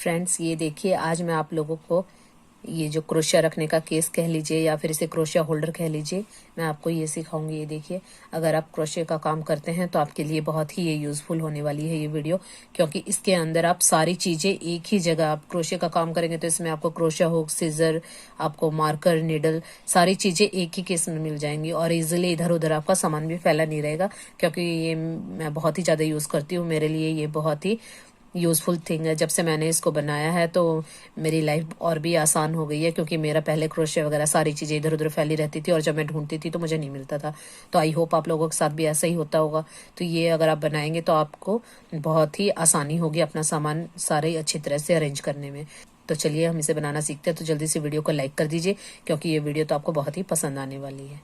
Friends ये देखिए, आज मैं आप लोगों को ये जो क्रोशिया रखने का केस कह लीजिए या फिर इसे क्रोशिया होल्डर कह लीजिए, मैं आपको ये सिखाऊंगी। ये देखिए, अगर आप क्रोशिया का काम करते हैं तो आपके लिए बहुत ही ये यूजफुल होने वाली है ये वीडियो, क्योंकि इसके अंदर आप सारी चीजें एक ही जगह, आप क्रोशिया का काम करेंगे तो इसमें आपको क्रोशिया हुक, सीजर, आपको मार्कर, नीडल, सारी चीजें एक ही केस में मिल जाएंगी और इजिली इधर उधर आपका सामान भी फैला नहीं रहेगा। क्योंकि ये मैं बहुत ही ज्यादा यूज करती हूँ, मेरे लिए ये बहुत ही यूजफुल थिंग है। जब से मैंने इसको बनाया है तो मेरी लाइफ और भी आसान हो गई है, क्योंकि मेरा पहले क्रोशिया वगैरह सारी चीजें इधर उधर फैली रहती थी और जब मैं ढूंढती थी तो मुझे नहीं मिलता था। तो आई होप आप लोगों के साथ भी ऐसा ही होता होगा। तो ये अगर आप बनाएंगे तो आपको बहुत ही आसानी होगी अपना सामान सारे अच्छी तरह से अरेंज करने में। तो चलिए हम इसे बनाना सीखते हैं। तो जल्दी से वीडियो को लाइक कर दीजिए, क्योंकि ये वीडियो तो आपको बहुत ही पसंद आने वाली है।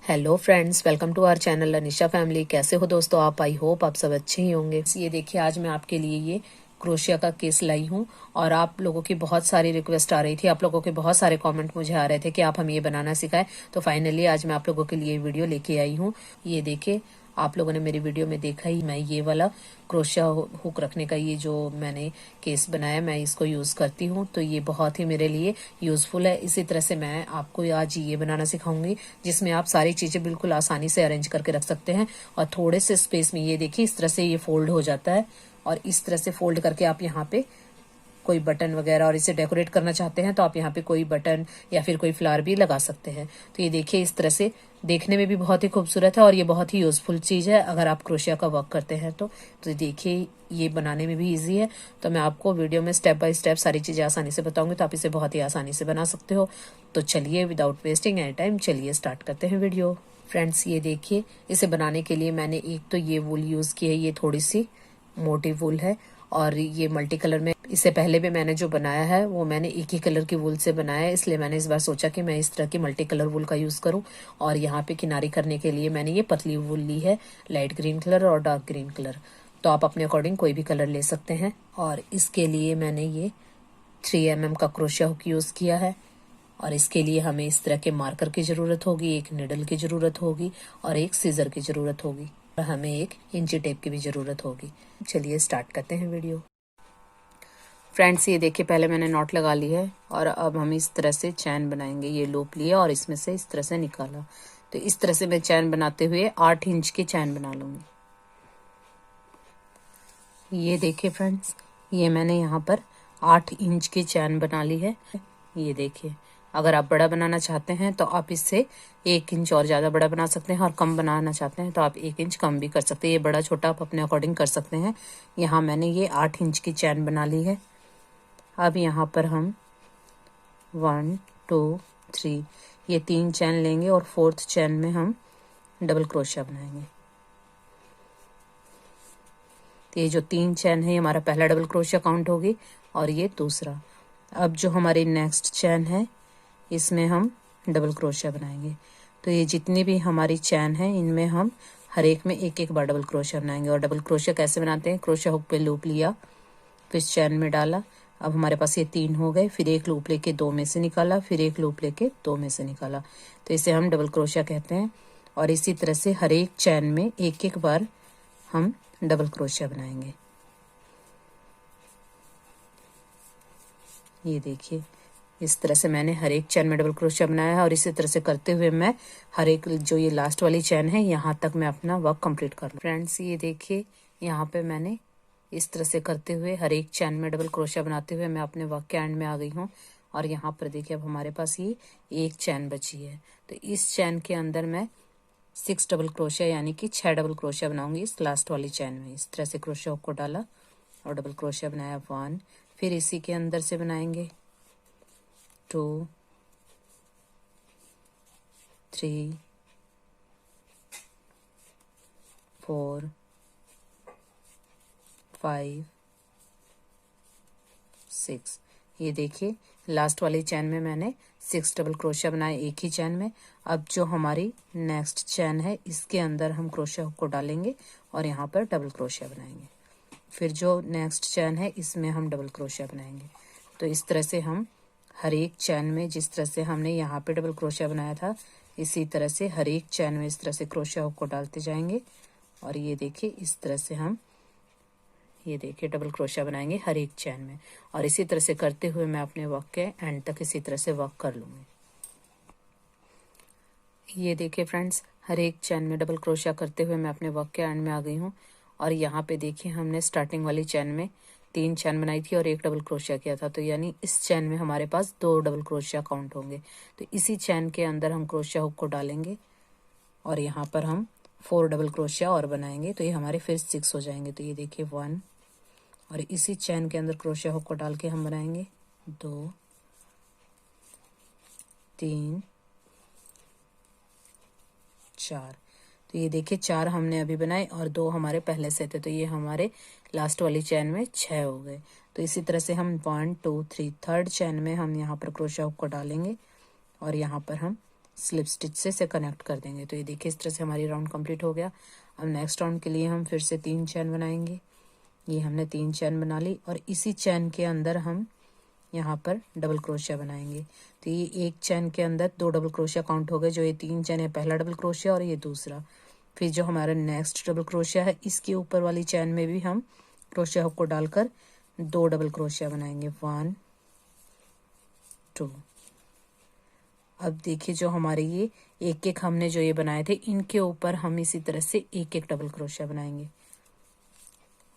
Hello friends, welcome to our channel Anisha family. कैसे हो दोस्तों आप? आई होप आप सब अच्छे ही होंगे। ये देखिए, आज मैं आपके लिए ये क्रोशिया का केस लाई हूँ और आप लोगों की बहुत सारी रिक्वेस्ट आ रही थी, आप लोगों के बहुत सारे कमेंट मुझे आ रहे थे कि आप हम ये बनाना सिखाएं। तो फाइनली आज मैं आप लोगों के लिए वीडियो लेके आई हूँ। ये देखिए, आप लोगों ने मेरी वीडियो में देखा ही, मैं ये वाला क्रोशिया हुक रखने का ये जो मैंने केस बनाया, मैं इसको यूज करती हूँ। तो ये बहुत ही मेरे लिए यूजफुल है। इसी तरह से मैं आपको आज ये बनाना सिखाऊंगी जिसमें आप सारी चीजें बिल्कुल आसानी से अरेंज करके रख सकते हैं और थोड़े से स्पेस में। ये देखिए, इस तरह से ये फोल्ड हो जाता है और इस तरह से फोल्ड करके आप यहाँ पे कोई बटन वगैरह, और इसे डेकोरेट करना चाहते हैं तो आप यहाँ पे कोई बटन या फिर कोई फ्लावर भी लगा सकते हैं। तो ये देखिए, इस तरह से देखने में भी बहुत ही खूबसूरत है और ये बहुत ही यूजफुल चीज है अगर आप क्रोशिया का वर्क करते हैं तो देखिए, ये बनाने में भी इजी है। तो मैं आपको वीडियो में स्टेप बाय स्टेप सारी चीजें आसानी से बताऊंगी, तो आप इसे बहुत ही आसानी से बना सकते हो। तो चलिए, विदाउट वेस्टिंग एनी टाइम, चलिए स्टार्ट करते हैं वीडियो। फ्रेंड्स ये देखिए, इसे बनाने के लिए मैंने एक तो ये वूल यूज की है, ये थोड़ी सी मोटी वूल है और ये मल्टी कलर में। इससे पहले भी मैंने जो बनाया है वो मैंने एक ही कलर की वूल से बनाया है, इसलिए मैंने इस बार सोचा कि मैं इस तरह की मल्टी कलर वूल का यूज करूं। और यहाँ पे किनारी करने के लिए मैंने ये पतली वूल ली है, लाइट ग्रीन कलर और डार्क ग्रीन कलर। तो आप अपने अकॉर्डिंग कोई भी कलर ले सकते हैं। और इसके लिए मैंने ये 3 mm का क्रोशिया हुक यूज किया है और इसके लिए हमें इस तरह के मार्कर की जरूरत होगी, एक निडल की जरूरत होगी और एक सीजर की जरूरत होगी और हमें एक इंची टेप की भी जरूरत होगी। चलिए स्टार्ट करते हैं वीडियो। फ्रेंड्स ये देखिए, पहले मैंने नॉट लगा ली है और अब हम इस तरह से चैन बनाएंगे। ये लूप लिया और इसमें से इस तरह से निकाला। तो इस तरह से मैं चैन बनाते हुए 8 इंच की चैन बना लूंगी। ये देखिए फ्रेंड्स, ये मैंने यहाँ पर 8 इंच की चैन बना ली है। ये देखिए, अगर आप बड़ा बनाना चाहते हैं तो आप इससे 1 इंच और ज्यादा बड़ा बना सकते हैं और कम बनाना चाहते हैं तो आप 1 इंच कम भी कर सकते हैं। ये बड़ा छोटा आप अपने अकॉर्डिंग कर सकते हैं। यहाँ मैंने ये 8 इंच की चैन बना ली है। अब यहाँ पर हम 1 2 3 ये 3 चैन लेंगे और 4th चैन में हम डबल क्रोशिया बनाएंगे। तो ये जो 3 चैन है, हमारा पहला डबल क्रोशिया काउंट होगी और ये दूसरा। अब जो हमारी नेक्स्ट चैन है, इसमें हम डबल क्रोशिया बनाएंगे। तो ये जितनी भी हमारी चैन है, इनमें हम हर एक में एक एक बार डबल क्रोशिया बनाएंगे। और डबल क्रोशिया कैसे बनाते हैं? क्रोशिया हुक पे लूप लिया, फिर चैन में डाला। अब हमारे पास ये 3 हो गए, फिर एक लूप लेके 2 में से निकाला, फिर एक लूप लेके 2 में से निकाला। तो इसे हम डबल क्रोशिया कहते हैं। और इसी तरह से हर एक चैन में एक एक बार हम डबल क्रोशिया बनाएंगे। ये देखिए, इस तरह से मैंने हर एक चैन में डबल क्रोशिया बनाया है और इसी तरह से करते हुए मैं हर एक जो ये लास्ट वाली चैन है, यहाँ तक मैं अपना वर्क कंप्लीट कर लूँ। फ्रेंड्स ये देखिए, यहाँ पे मैंने इस तरह से करते हुए हर एक चैन में डबल क्रोशिया बनाते हुए मैं अपने वर्क के एंड में आ गई हूँ। और यहाँ पर देखिए, अब हमारे पास ये एक चैन बची है। तो इस चैन के अंदर मैं 6 डबल क्रोशिया यानी कि 6 डबल क्रोशिया बनाऊंगी इस लास्ट वाली चैन में। इस तरह से क्रोशिया को डाला और डबल क्रोशिया बनाया 1, फिर इसी के अंदर से बनाएंगे 2 3 4 5 6। ये देखिए, लास्ट वाली चैन में मैंने 6 डबल क्रोशिया बनाए एक ही चैन में। अब जो हमारी नेक्स्ट चैन है, इसके अंदर हम क्रोशिया हुक को डालेंगे और यहाँ पर डबल क्रोशिया बनाएंगे। फिर जो नेक्स्ट चैन है, इसमें हम डबल क्रोशिया बनाएंगे। तो इस तरह से हम हर एक चैन में, जिस तरह से हमने यहाँ पे डबल क्रोशिया बनाया था, इसी तरह से हर एक चैन में इस तरह से क्रोशिया हुक को डालते जाएंगे। और ये देखिए, इस तरह से हम ये देखिए डबल क्रोशिया बनाएंगे हर एक चैन में, और इसी तरह से करते हुए मैं अपने वर्क के एंड तक इसी तरह से वर्क कर लूँगी। ये देखिए फ्रेंड्स, हर एक चैन में डबल क्रोशिया करते हुए मैं अपने वर्क के एंड में आ गई हूँ। और यहाँ पे देखिए हमने स्टार्टिंग वाली चैन में 3 चैन बनाई थी और एक डबल क्रोशिया किया था, तो यानी इस चैन में हमारे पास 2 डबल क्रोशिया काउंट होंगे। तो इसी चैन के अंदर हम क्रोशिया हुक को डालेंगे और यहाँ पर हम 4 डबल क्रोशिया और बनाएंगे, तो ये हमारे फिर 6 हो जाएंगे। तो ये देखिए 1, और इसी चैन के अंदर क्रोशिया हुक को डाल के हम बनाएंगे 2, 3, 4। तो ये देखिए 4 हमने अभी बनाए और 2 हमारे पहले से थे, तो ये हमारे लास्ट वाली चैन में 6 हो गए। तो इसी तरह से हम 1 2 3 थर्ड चैन में हम यहाँ पर क्रोशिया हुक को डालेंगे और यहाँ पर हम स्लिप स्टिच से कनेक्ट कर देंगे। तो ये देखिए इस तरह से हमारी राउंड कंप्लीट हो गया। अब नेक्स्ट राउंड के लिए हम फिर से 3 चैन बनाएंगे। ये हमने 3 चैन बना ली और इसी चैन के अंदर हम यहाँ पर डबल क्रोशिया बनाएंगे। तो ये एक चैन के अंदर 2 डबल क्रोशिया काउंट हो गए। जो ये 3 चैन है, पहला डबल क्रोशिया और ये दूसरा। फिर जो हमारा नेक्स्ट डबल क्रोशिया है, इसके ऊपर वाली चैन में भी हम क्रोशिया हुक को डालकर 2 डबल क्रोशिया बनाएंगे, 1 2। अब देखिए जो हमारे ये एक एक हमने जो ये बनाए थे, इनके ऊपर हम इसी तरह से एक एक डबल क्रोशिया बनाएंगे,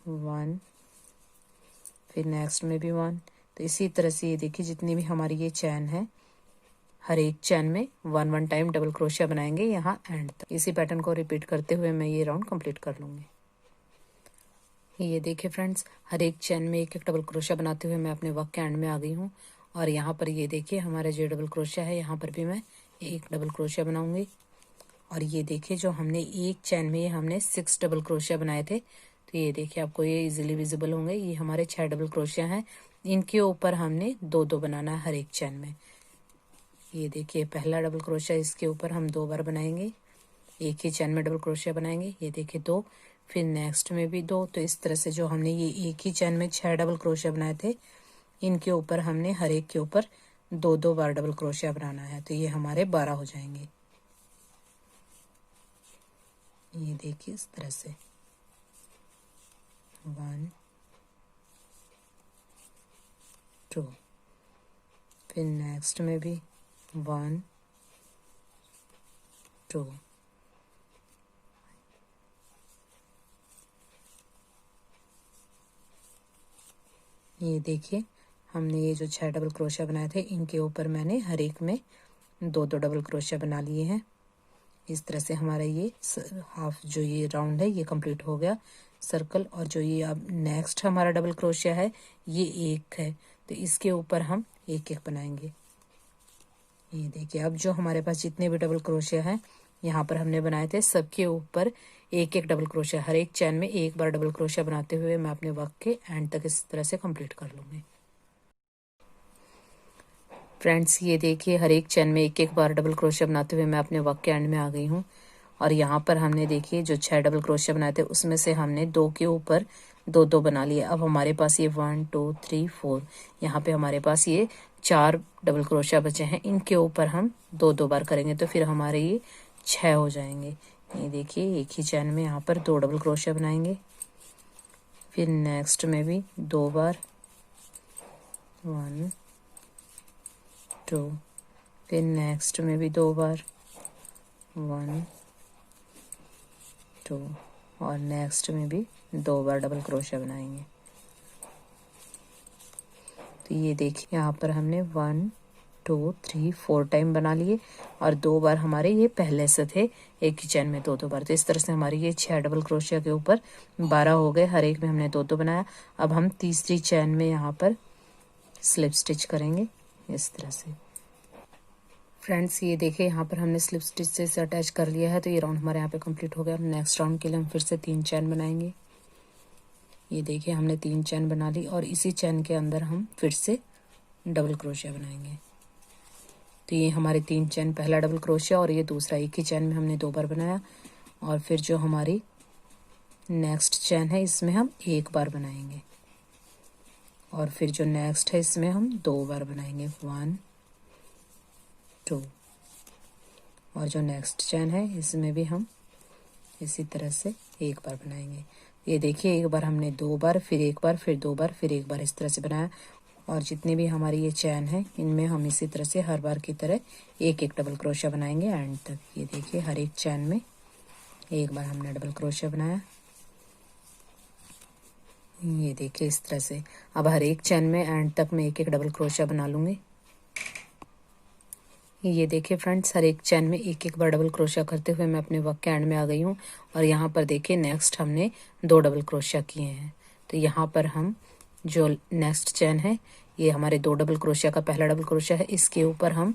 1, फिर नेक्स्ट में भी 1। तो इसी तरह से ये देखिए जितनी भी हमारी ये चैन है, हर एक चैन में 1 टाइम डबल क्रोशिया बनाएंगे यहाँ एंड तक। इसी पैटर्न को रिपीट करते हुए मैं ये राउंड कंप्लीट कर लूँगी। ये देखिए फ्रेंड्स, हर एक चैन में एक एक डबल क्रोशिया बनाते हुए मैं अपने वर्क के एंड में आ गई हूँ। और यहाँ पर ये देखिए हमारा जो डबल क्रोशिया है, यहाँ पर भी मैं एक डबल क्रोशिया बनाऊँगी। और ये देखिए जो हमने एक चैन में हमने 6 डबल क्रोशिया बनाए थे, तो ये देखिए आपको ये इजीली विजिबल होंगे। ये हमारे 6 डबल क्रोशिया हैं, इनके ऊपर हमने 2 बनाना है हर एक चैन में। ये देखिए पहला डबल क्रोशिया, इसके ऊपर हम 2 बार बनाएंगे, एक ही चैन में डबल क्रोशिया बनाएंगे। ये देखिए 2, फिर नेक्स्ट में भी 2। तो इस तरह से जो हमने ये एक ही चैन में 6 डबल क्रोशिया बनाए थे, इनके ऊपर हमने हर एक के ऊपर 2 बार डबल क्रोशिया बनाना है। तो ये हमारे 12 हो जाएंगे। ये देखिए इस तरह से 1 2, फिर नेक्स्ट में भी 1 2, ये देखिए हमने ये जो 6 डबल क्रोशिया बनाए थे, इनके ऊपर मैंने हर एक में 2 डबल क्रोशिया बना लिए हैं। इस तरह से हमारा ये हाफ जो ये राउंड है ये कंप्लीट हो गया सर्कल। और जो ये अब नेक्स्ट हमारा डबल क्रोशिया है, ये एक है, तो इसके ऊपर हम एक एक बनाएंगे। ये देखिए अब जो हमारे पास जितने भी डबल क्रोशिया हैं यहाँ पर हमने बनाए थे, सबके ऊपर एक एक डबल क्रोशिया, हर एक चैन में एक बार डबल क्रोशिया बनाते हुए मैं अपने वर्क के एंड तक इस तरह से कंप्लीट कर लूँगी। फ्रेंड्स ये देखिए हर एक चैन में एक एक बार डबल क्रोशिया बनाते हुए मैं अपने वर्क के एंड में आ गई हूँ। और यहाँ पर हमने देखिए जो 6 डबल क्रोशिया बनाए थे, उसमें से हमने 2 के ऊपर 2 बना लिए। अब हमारे पास ये 1 2 3 4, यहाँ पे हमारे पास ये 4 डबल क्रोशिया बचे हैं, इनके ऊपर हम 2 बार करेंगे, तो फिर हमारे ये 6 हो जाएंगे। ये देखिए एक ही चैन में यहाँ पर 2 डबल क्रोशिया बनाएंगे, फिर नेक्स्ट में भी 2 बार, 1 2, फिर नेक्स्ट में भी 2 बार, 1 2, और नेक्स्ट में भी 2 बार डबल क्रोशिया बनाएंगे। तो ये देखिए यहाँ पर हमने 1 2 3 4 टाइम बना लिए और 2 बार हमारे ये पहले से थे एक ही चैन में 2 बार। तो इस तरह से हमारी ये 6 डबल क्रोशिया के ऊपर 12 हो गए, हर एक में हमने 2 बनाया। अब हम तीसरी चैन में यहाँ पर स्लिप स्टिच करेंगे इस तरह से। फ्रेंड्स ये देखिए यहाँ पर हमने स्लिप स्टिच से अटैच कर लिया है, तो ये राउंड हमारे यहाँ पे कंप्लीट हो गया। नेक्स्ट राउंड के लिए हम फिर से 3 चैन बनाएंगे। ये देखिए हमने 3 चैन बना ली और इसी चैन के अंदर हम फिर से डबल क्रोशिया बनाएंगे। तो ये हमारे 3 चैन, पहला डबल क्रोशिया और ये दूसरा, एक ही चैन में हमने 2 बार बनाया। और फिर जो हमारी नेक्स्ट चैन है, इसमें हम 1 बार बनाएंगे। और फिर जो नेक्स्ट है, इसमें हम 2 बार बनाएंगे, 1 2। और जो नेक्स्ट चैन है, इसमें भी हम इसी तरह से 1 बार बनाएंगे। ये देखिए एक बार हमने 2 बार, फिर एक बार, फिर 2 बार, फिर एक बार इस तरह से बनाया। और जितनी भी हमारी ये चैन है इनमें हम इसी तरह से हर बार की तरह एक एक डबल क्रोशिया बनाएंगे एंड तक। ये देखिए हर एक चैन में एक बार हमने डबल क्रोशिया बनाया। ये देखिए इस तरह से। अब हर एक चैन में एंड तक मैं एक एक डबल क्रोशिया बना लूँगी। ये देखिए फ्रेंड्स, हर एक चैन में एक एक बार डबल क्रोशिया करते हुए मैं अपने वर्क के एंड में आ गई हूँ। और यहाँ पर देखिए नेक्स्ट हमने 2 डबल क्रोशिया किए हैं। तो यहाँ पर हम जो नेक्स्ट चैन है ये हमारे 2 डबल क्रोशिया का पहला डबल क्रोशिया है, इसके ऊपर हम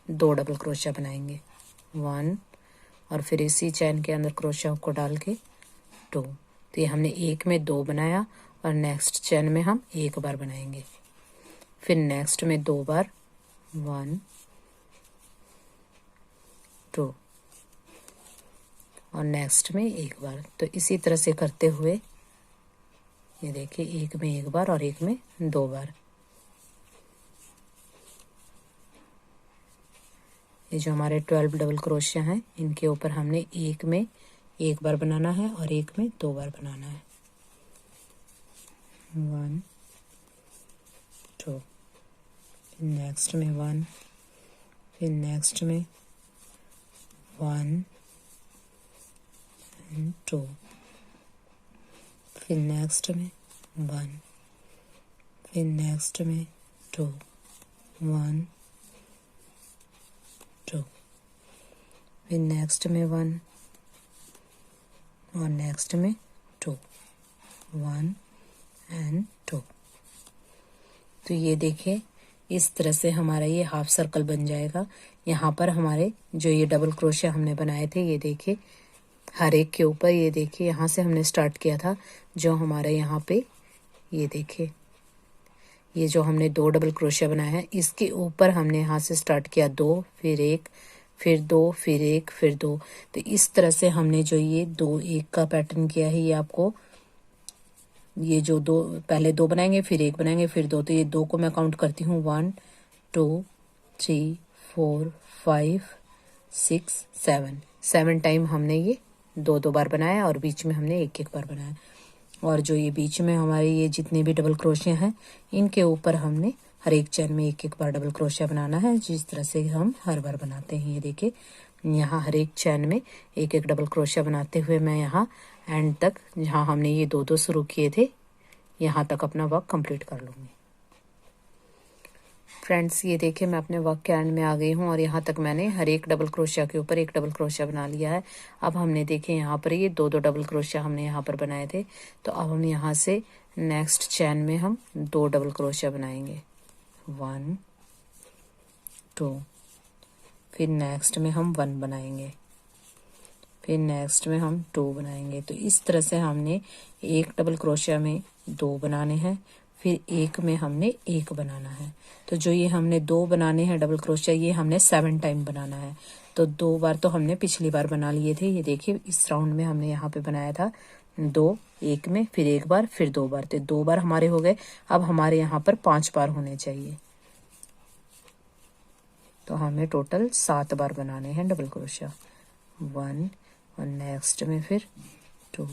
2 डबल क्रोशिया बनाएंगे 1 और फिर इसी चैन के अंदर क्रोशिया को डाल के 2। तो ये हमने एक में 2 बनाया और नेक्स्ट चैन में हम एक बार बनाएंगे। फिर नेक्स्ट में 2 बार 1 2 और नेक्स्ट में एक बार। तो इसी तरह से करते हुए ये देखिए एक में एक बार और एक में 2 बार। ये जो हमारे 12 डबल क्रोशिया हैं इनके ऊपर हमने एक में एक बार बनाना है और एक में 2 बार बनाना है। 1 2 नेक्स्ट में 1, फिर नेक्स्ट में 1 एंड 2, फिर नेक्स्ट में 1, फिर नेक्स्ट में 2 1 2, फिर नेक्स्ट में 1 और नेक्स्ट में 2 1 एंड 2। तो ये देखिए इस तरह से हमारा ये हाफ सर्कल बन जाएगा। यहाँ पर हमारे जो ये डबल क्रोशिया हमने बनाए थे ये देखिए हर एक के ऊपर, ये देखिए यहाँ से हमने स्टार्ट किया था जो हमारे यहाँ पे ये देखिए ये जो हमने 2 डबल क्रोशिया बनाया है इसके ऊपर हमने यहाँ से स्टार्ट किया 2, फिर 1, फिर 2, फिर 1, फिर 2। तो इस तरह से हमने जो ये 2 1 का पैटर्न किया है ये आपको ये जो 2 पहले 2 बनाएंगे फिर 1 बनाएंगे फिर 2। तो ये 2 को मैं काउंट करती हूँ 1 2 3 4 5 6 7 टाइम हमने ये 2 बार बनाया और बीच में हमने एक एक बार बनाया। और जो ये बीच में हमारे ये जितने भी डबल क्रोशिया हैं इनके ऊपर हमने हर एक चैन में एक एक बार डबल क्रोशिया बनाना है जिस तरह से हम हर बार बनाते हैं। ये देखिए यहाँ हर एक चैन में एक एक डबल क्रोशिया बनाते हुए मैं यहाँ एंड तक जहाँ हमने ये 2 शुरू किए थे यहाँ तक अपना वर्क कंप्लीट कर लूँगी। फ्रेंड्स ये देखिए मैं अपने वर्क के एंड में आ गई हूँ और यहाँ तक मैंने हर एक डबल क्रोशिया के ऊपर एक डबल क्रोशिया बना लिया है। अब हमने देखे यहाँ पर ये 2 डबल क्रोशिया हमने यहाँ पर बनाए थे। तो अब हम यहाँ से नेक्स्ट चैन में हम 2 डबल क्रोशिया बनाएंगे 1 2, फिर नेक्स्ट में हम 1 बनाएंगे, फिर नेक्स्ट में हम 2 बनाएंगे। तो इस तरह से हमने एक डबल क्रोशिया में 2 बनाने हैं, फिर एक में हमने 1 बनाना है। तो जो ये हमने 2 बनाने हैं डबल क्रोशिया ये हमने 7 टाइम बनाना है। तो 2 बार तो हमने पिछली बार बना लिए थे। ये देखिए इस राउंड में हमने यहाँ पे बनाया था 2 एक में फिर 1 बार फिर 2 बार। तो 2 बार हमारे हो गए। अब हमारे यहाँ पर 5 बार होने चाहिए। तो हमें टोटल 7 बार बनाने हैं डबल क्रोशिया। 1 और नेक्स्ट में फिर 2,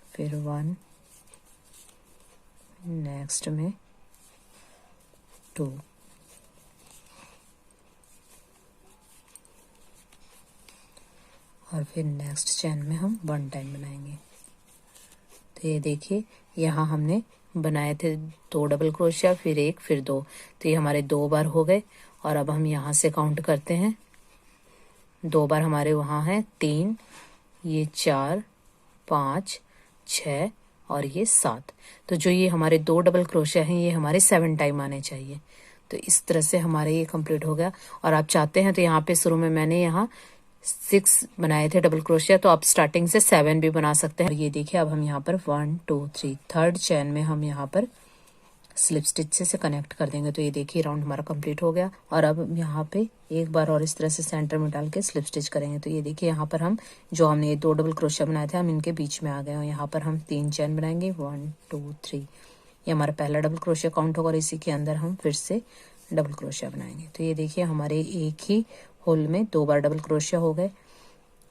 फिर 1 नेक्स्ट में 2 और फिर नेक्स्ट चैन में हम 1 टाइम बनाएंगे। तो ये देखिए यहाँ हमने बनाए थे 2 डबल क्रोशिया फिर 1 फिर 2। तो ये हमारे 2 बार हो गए। और अब हम यहाँ से काउंट करते हैं 2 बार हमारे वहाँ हैं 3, ये 4 5 6 और ये 7। तो जो ये हमारे 2 डबल क्रोशिया हैं ये हमारे 7 टाइम आने चाहिए। तो इस तरह से हमारे ये कंप्लीट हो गया। और आप चाहते हैं तो यहाँ पे शुरू में मैंने यहाँ 6 बनाए थे डबल क्रोशिया, तो आप स्टार्टिंग से 7 भी बना सकते हैं। और ये देखिए अब हम यहाँ पर 1 2 3 थर्ड चैन में हम यहाँ पर स्लिप स्टिच से कनेक्ट कर देंगे। तो ये देखिए राउंड हमारा कंप्लीट हो गया। और अब हम यहाँ पे एक बार और इस तरह से सेंटर में डाल के स्लिप स्टिच करेंगे। तो ये देखिए यहाँ पर हम जो हमने ये 2 डबल क्रोशिया बनाए थे हम इनके बीच में आ गए और यहाँ पर हम 3 चैन बनाएंगे 1 2 3। ये हमारा पहला डबल क्रोशिया काउंट होगा और इसी के अंदर हम फिर से डबल क्रोशिया बनाएंगे। तो ये देखिए हमारे एक ही होल में 2 बार डबल क्रोशिया हो गए।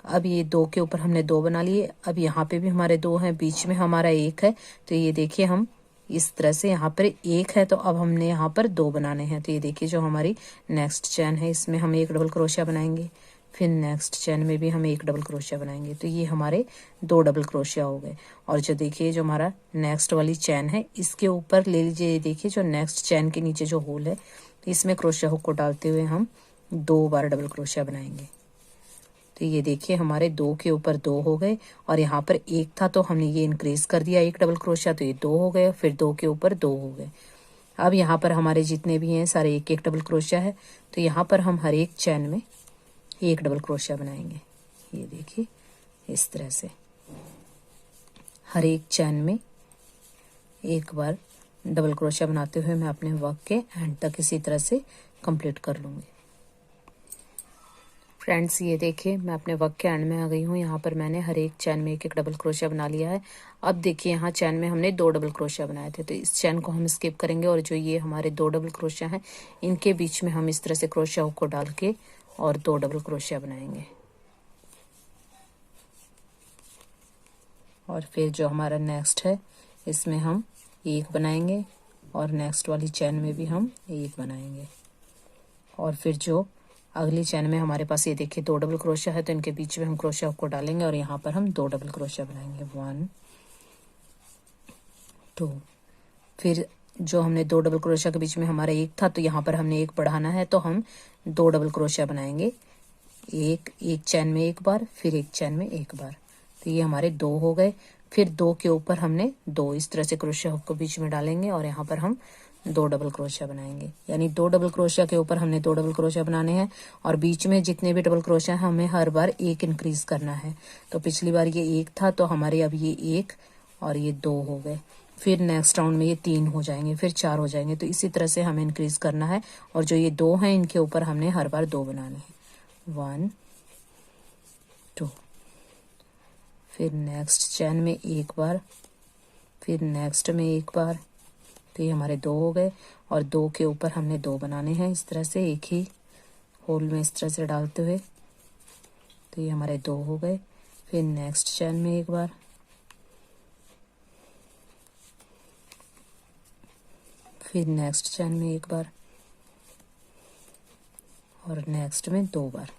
अब ये दो के ऊपर हमने दो बना लिए। अब यहाँ पे भी हमारे दो हैं, बीच में हमारा एक है। तो ये देखिए हम इस तरह से, यहाँ पर एक है तो अब हमने यहाँ पर दो बनाने हैं। तो ये देखिए जो हमारी नेक्स्ट चैन है इसमें हम एक डबल क्रोशिया बनाएंगे, फिर नेक्स्ट चैन में भी हम एक डबल क्रोशिया बनाएंगे। तो ये हमारे दो डबल क्रोशिया हो गए। और जो देखिए जो हमारा नेक्स्ट वाली चैन है इसके ऊपर ले लीजिए, ये देखिए जो नेक्स्ट चैन के नीचे जो होल है तो इसमें क्रोशिया हुक को डालते हुए हम 2 बार डबल क्रोशिया बनाएंगे। तो ये देखिए हमारे दो के ऊपर दो हो गए, और यहाँ पर एक था तो हमने ये इंक्रीज कर दिया एक डबल क्रोशिया, तो ये दो हो गए, फिर दो के ऊपर दो हो गए। अब यहाँ पर हमारे जितने भी हैं सारे एक एक डबल क्रोशिया है। तो यहाँ पर हम हर एक चैन में एक डबल क्रोशिया बनाएंगे। ये देखिए इस तरह से हर एक चैन में एक बार डबल क्रोशिया बनाते हुए मैं अपने वर्क के एंड तक इसी तरह से कंप्लीट कर लूँगी। फ्रेंड्स ये देखिए मैं अपने वर्क के एंड में आ गई हूँ। यहाँ पर मैंने हर एक चैन में एक एक डबल क्रोशिया बना लिया है। अब देखिए यहाँ चैन में हमने 2 डबल क्रोशिया बनाए थे, तो इस चैन को हम स्किप करेंगे और जो ये हमारे 2 डबल क्रोशिया हैं इनके बीच में हम इस तरह से क्रोशिया हुक को डाल के और 2 डबल क्रोशिया बनाएंगे। और फिर जो हमारा नेक्स्ट है इसमें हम एक बनाएंगे और नेक्स्ट वाली चैन में भी हम एक बनाएंगे। और फिर जो अगली चैन में हमारे पास ये देखिए 2 डबल क्रोशिया है तो इनके बीच में हम क्रोशिया हुक को डालेंगे और यहाँ पर हम 2 डबल क्रोशिया बनाएंगे, 1 2। फिर जो हमने 2 डबल क्रोशिया के बीच में हमारा एक था तो यहाँ पर हमने एक बढ़ाना है तो हम 2 डबल क्रोशिया बनाएंगे, एक चैन में एक बार, फिर एक चैन में एक बार। तो ये हमारे 2 हो गए। फिर 2 के ऊपर हमने 2 इस तरह से क्रोशिया हुक को बीच में डालेंगे और यहाँ पर हम 2 डबल क्रोशिया बनाएंगे। यानी 2 डबल क्रोशिया के ऊपर हमने 2 डबल क्रोशिया बनाने हैं और बीच में जितने भी डबल क्रोशिया हैं हमें हर बार एक इंक्रीज करना है। तो पिछली बार ये एक था तो हमारे अब ये एक और ये 2 हो गए। फिर नेक्स्ट राउंड में ये 3 हो जाएंगे, फिर 4 हो जाएंगे। तो इसी तरह से हमें इंक्रीज करना है और जो ये 2 हैं इनके ऊपर हमने हर बार 2 बनाने हैं, 1 2। फिर नेक्स्ट चैन में एक बार, फिर नेक्स्ट में एक बार। तो ये हमारे 2 हो गए और 2 के ऊपर हमने 2 बनाने हैं इस तरह से एक ही होल में इस तरह से डालते हुए। तो ये हमारे 2 हो गए। फिर नेक्स्ट चैन में एक बार, फिर नेक्स्ट चैन में एक बार और नेक्स्ट में 2 बार।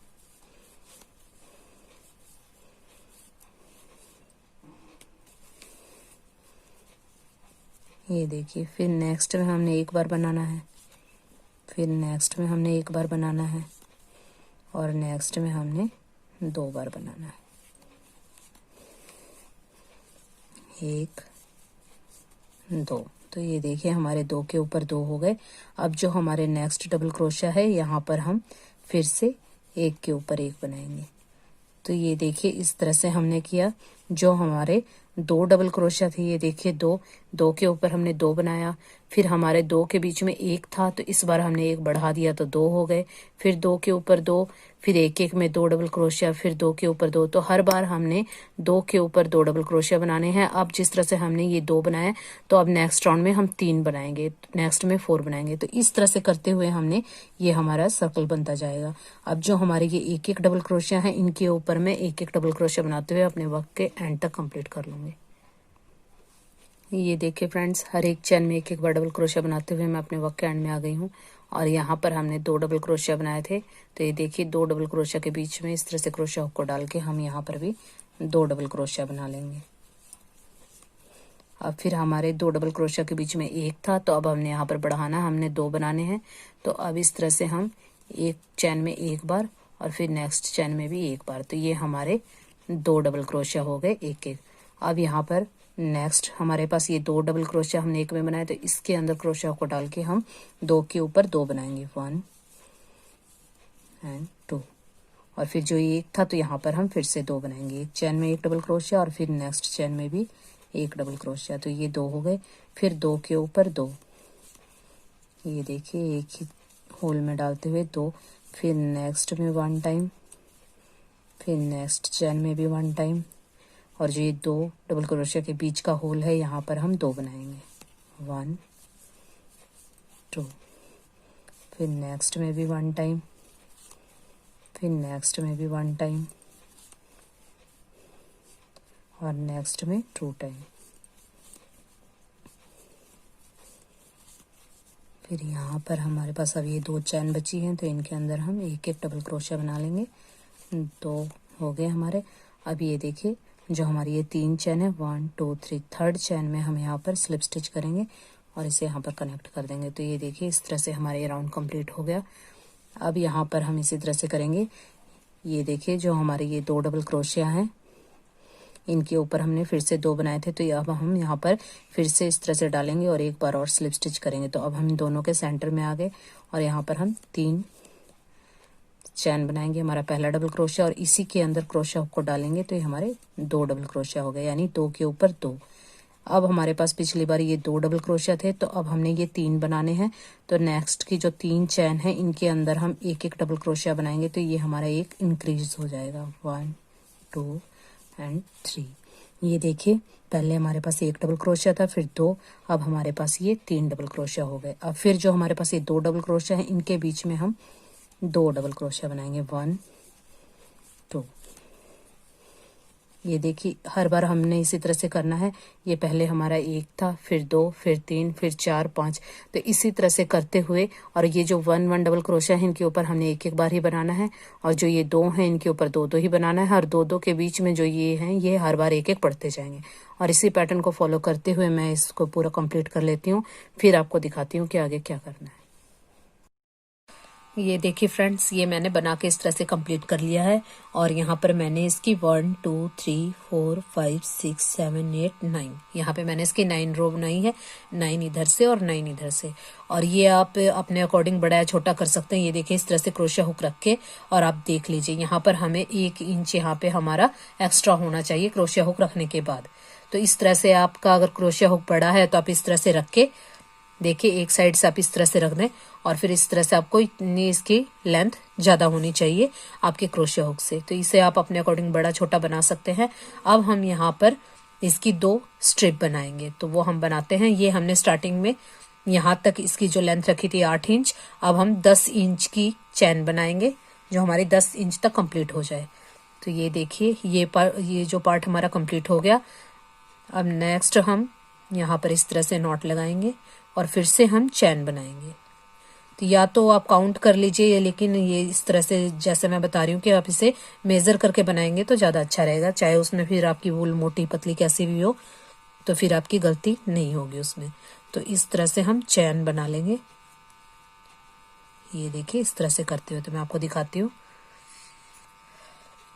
ये देखिए फिर नेक्स्ट में हमने एक बार बनाना है, फिर नेक्स्ट में हमने एक बार बनाना है और नेक्स्ट में हमने 2 बार बनाना है, 1 2। तो ये देखिए हमारे 2 के ऊपर 2 हो गए। अब जो हमारे नेक्स्ट डबल क्रोशिया है यहाँ पर हम फिर से एक के ऊपर एक बनाएंगे। तो ये देखिए इस तरह से हमने किया। जो हमारे 2 डबल क्रोशिया थे ये देखिए 2 के ऊपर हमने 2 बनाया, फिर हमारे 2 के बीच में एक था तो इस बार हमने एक बढ़ा दिया तो 2 हो गए। फिर 2 के ऊपर 2, फिर एक में 2 डबल क्रोशिया, फिर 2 के ऊपर 2। तो हर बार हमने 2 के ऊपर 2 डबल क्रोशिया बनाने हैं। अब जिस तरह से हमने ये 2 बनाए तो अब नेक्स्ट राउंड में हम 3 बनाएंगे, नेक्स्ट में 4 बनाएंगे। तो इस तरह से करते हुए हमने ये हमारा सर्कल बनता जाएगा। अब जो हमारे ये एक एक डबल क्रोशिया है इनके ऊपर मैं एक एक डबल क्रोशिया बनाते हुए अपने वर्क के एंड तक कंप्लीट कर लूंगी। ये देखिए फ्रेंड्स हर एक चैन में एक एक बार डबल क्रोशिया बनाते हुए मैं अपने वर्क के एंड में आ गई हूँ। और यहाँ पर हमने 2 डबल क्रोशिया बनाए थे तो ये देखिए 2 डबल क्रोशिया के बीच में इस तरह से क्रोशिया हुक को डाल के हम यहाँ पर भी 2 डबल क्रोशिया बना लेंगे। अब फिर हमारे 2 डबल क्रोशिया के बीच में एक था तो अब हमने यहाँ पर बढ़ाना, हमने 2 बनाने हैं। तो अब इस तरह से हम एक चैन में एक बार और फिर नेक्स्ट चैन में भी एक बार। तो ये हमारे 2 डबल क्रोशिया हो गए एक एक। अब यहाँ पर नेक्स्ट हमारे पास ये 2 डबल क्रोशिया हमने एक में बनाए तो इसके अंदर क्रोशिया को डाल के हम 2 के ऊपर 2 बनाएंगे, 1 एंड 2। और फिर जो ये एक था तो यहाँ पर हम फिर से 2 बनाएंगे, एक चैन में एक डबल क्रोशिया और फिर नेक्स्ट चैन में भी एक डबल क्रोशिया। तो ये 2 हो गए। फिर 2 के ऊपर 2, ये देखिए एक ही होल में डालते हुए 2, फिर नेक्स्ट में 1 टाइम, फिर नेक्स्ट चैन में भी 1 टाइम। और जो ये 2 डबल क्रोशिया के बीच का होल है यहाँ पर हम 2 बनाएंगे, 1 2। फिर नेक्स्ट में भी 1 टाइम, फिर नेक्स्ट में भी 1 टाइम और नेक्स्ट में 2 टाइम। फिर यहाँ पर हमारे पास अब ये 2 चैन बची हैं, तो इनके अंदर हम एक एक डबल क्रोशिया बना लेंगे। 2 हो गए हमारे। अब ये देखिए जो हमारी ये 3 चैन है 1 2 3, थर्ड चैन में हम यहाँ पर स्लिप स्टिच करेंगे और इसे यहाँ पर कनेक्ट कर देंगे। तो ये देखिए इस तरह से हमारा ये राउंड कंप्लीट हो गया। अब यहाँ पर हम इसी तरह से करेंगे। ये देखिए जो हमारे ये 2 डबल क्रोशिया हैं, इनके ऊपर हमने फिर से 2 बनाए थे, तो अब हम यहाँ पर फिर से इस तरह से डालेंगे और एक बार और स्लिप स्टिच करेंगे। तो अब हम दोनों के सेंटर में आ गए और यहाँ पर हम 3 चैन बनाएंगे, हमारा पहला डबल क्रोशिया, और इसी के अंदर क्रोशिया हुक को डालेंगे, तो ये हमारे 2 डबल क्रोशिया हो गए, यानी 2 के ऊपर 2। अब हमारे पास पिछली बार ये 2 डबल क्रोशिया थे, तो अब हमने ये 3 बनाने हैं। तो नेक्स्ट की जो 3 चैन है इनके अंदर हम एक एक डबल क्रोशिया बनाएंगे, तो ये हमारा एक इंक्रीज हो जाएगा 1 2 एंड 3। ये देखिए पहले हमारे पास एक डबल क्रोशिया था, फिर 2, अब हमारे पास ये 3 डबल क्रोशिया हो गए। अब फिर जो हमारे पास ये 2 डबल क्रोशिया है इनके बीच में हम 2 डबल क्रोशिया बनाएंगे 1 2। ये देखिए हर बार हमने इसी तरह से करना है। ये पहले हमारा 1 था, फिर 2, फिर 3, फिर 4 5, तो इसी तरह से करते हुए, और ये जो 1 1 डबल क्रोशिया है इनके ऊपर हमने एक एक बार ही बनाना है, और जो ये 2 हैं इनके ऊपर 2 2 ही बनाना है, और 2 2 के बीच में जो ये हैं ये हर बार एक एक पढ़ते जाएंगे। और इसी पैटर्न को फॉलो करते हुए मैं इसको पूरा कंप्लीट कर लेती हूँ, फिर आपको दिखाती हूँ कि आगे क्या करना है। ये देखिए फ्रेंड्स, ये मैंने बना के इस तरह से कंप्लीट कर लिया है, और यहाँ पर मैंने इसकी 1 2 3 4 5 6 7 8 9, यहाँ पे मैंने इसकी 9 रो बनाई है, 9 इधर से और 9 इधर से। और ये आप अपने अकॉर्डिंग बड़ा या छोटा कर सकते हैं। ये देखिए इस तरह से क्रोशिया हुक रख के, और आप देख लीजिए यहाँ पर हमें 1 इंच यहाँ पे हमारा एक्स्ट्रा होना चाहिए क्रोशिया हुक रखने के बाद। तो इस तरह से आपका अगर क्रोशिया हुक बड़ा है तो आप इस तरह से रख के देखिए, एक साइड से आप इस तरह से रख दें, और फिर इस तरह से आपको इतनी इसकी लेंथ ज़्यादा होनी चाहिए आपके क्रोशिया हुक से। तो इसे आप अपने अकॉर्डिंग बड़ा छोटा बना सकते हैं। अब हम यहाँ पर इसकी 2 स्ट्रिप बनाएंगे, तो वो हम बनाते हैं। ये हमने स्टार्टिंग में यहाँ तक इसकी जो लेंथ रखी थी 8 इंच, अब हम 10 इंच की चैन बनाएंगे जो हमारी 10 इंच तक कंप्लीट हो जाए। तो ये देखिए ये जो पार्ट हमारा कंप्लीट हो गया। अब नेक्स्ट हम यहाँ पर इस तरह से नॉट लगाएंगे और फिर से हम चैन बनाएंगे। तो या तो आप काउंट कर लीजिए, लेकिन ये इस तरह से जैसे मैं बता रही हूँ कि आप इसे मेजर करके बनाएंगे तो ज़्यादा अच्छा रहेगा। चाहे उसमें फिर आपकी वूल मोटी पतली कैसी भी हो, तो फिर आपकी गलती नहीं होगी उसमें। तो इस तरह से हम चैन बना लेंगे। ये देखिए इस तरह से करते हुए तो मैं आपको दिखाती हूँ।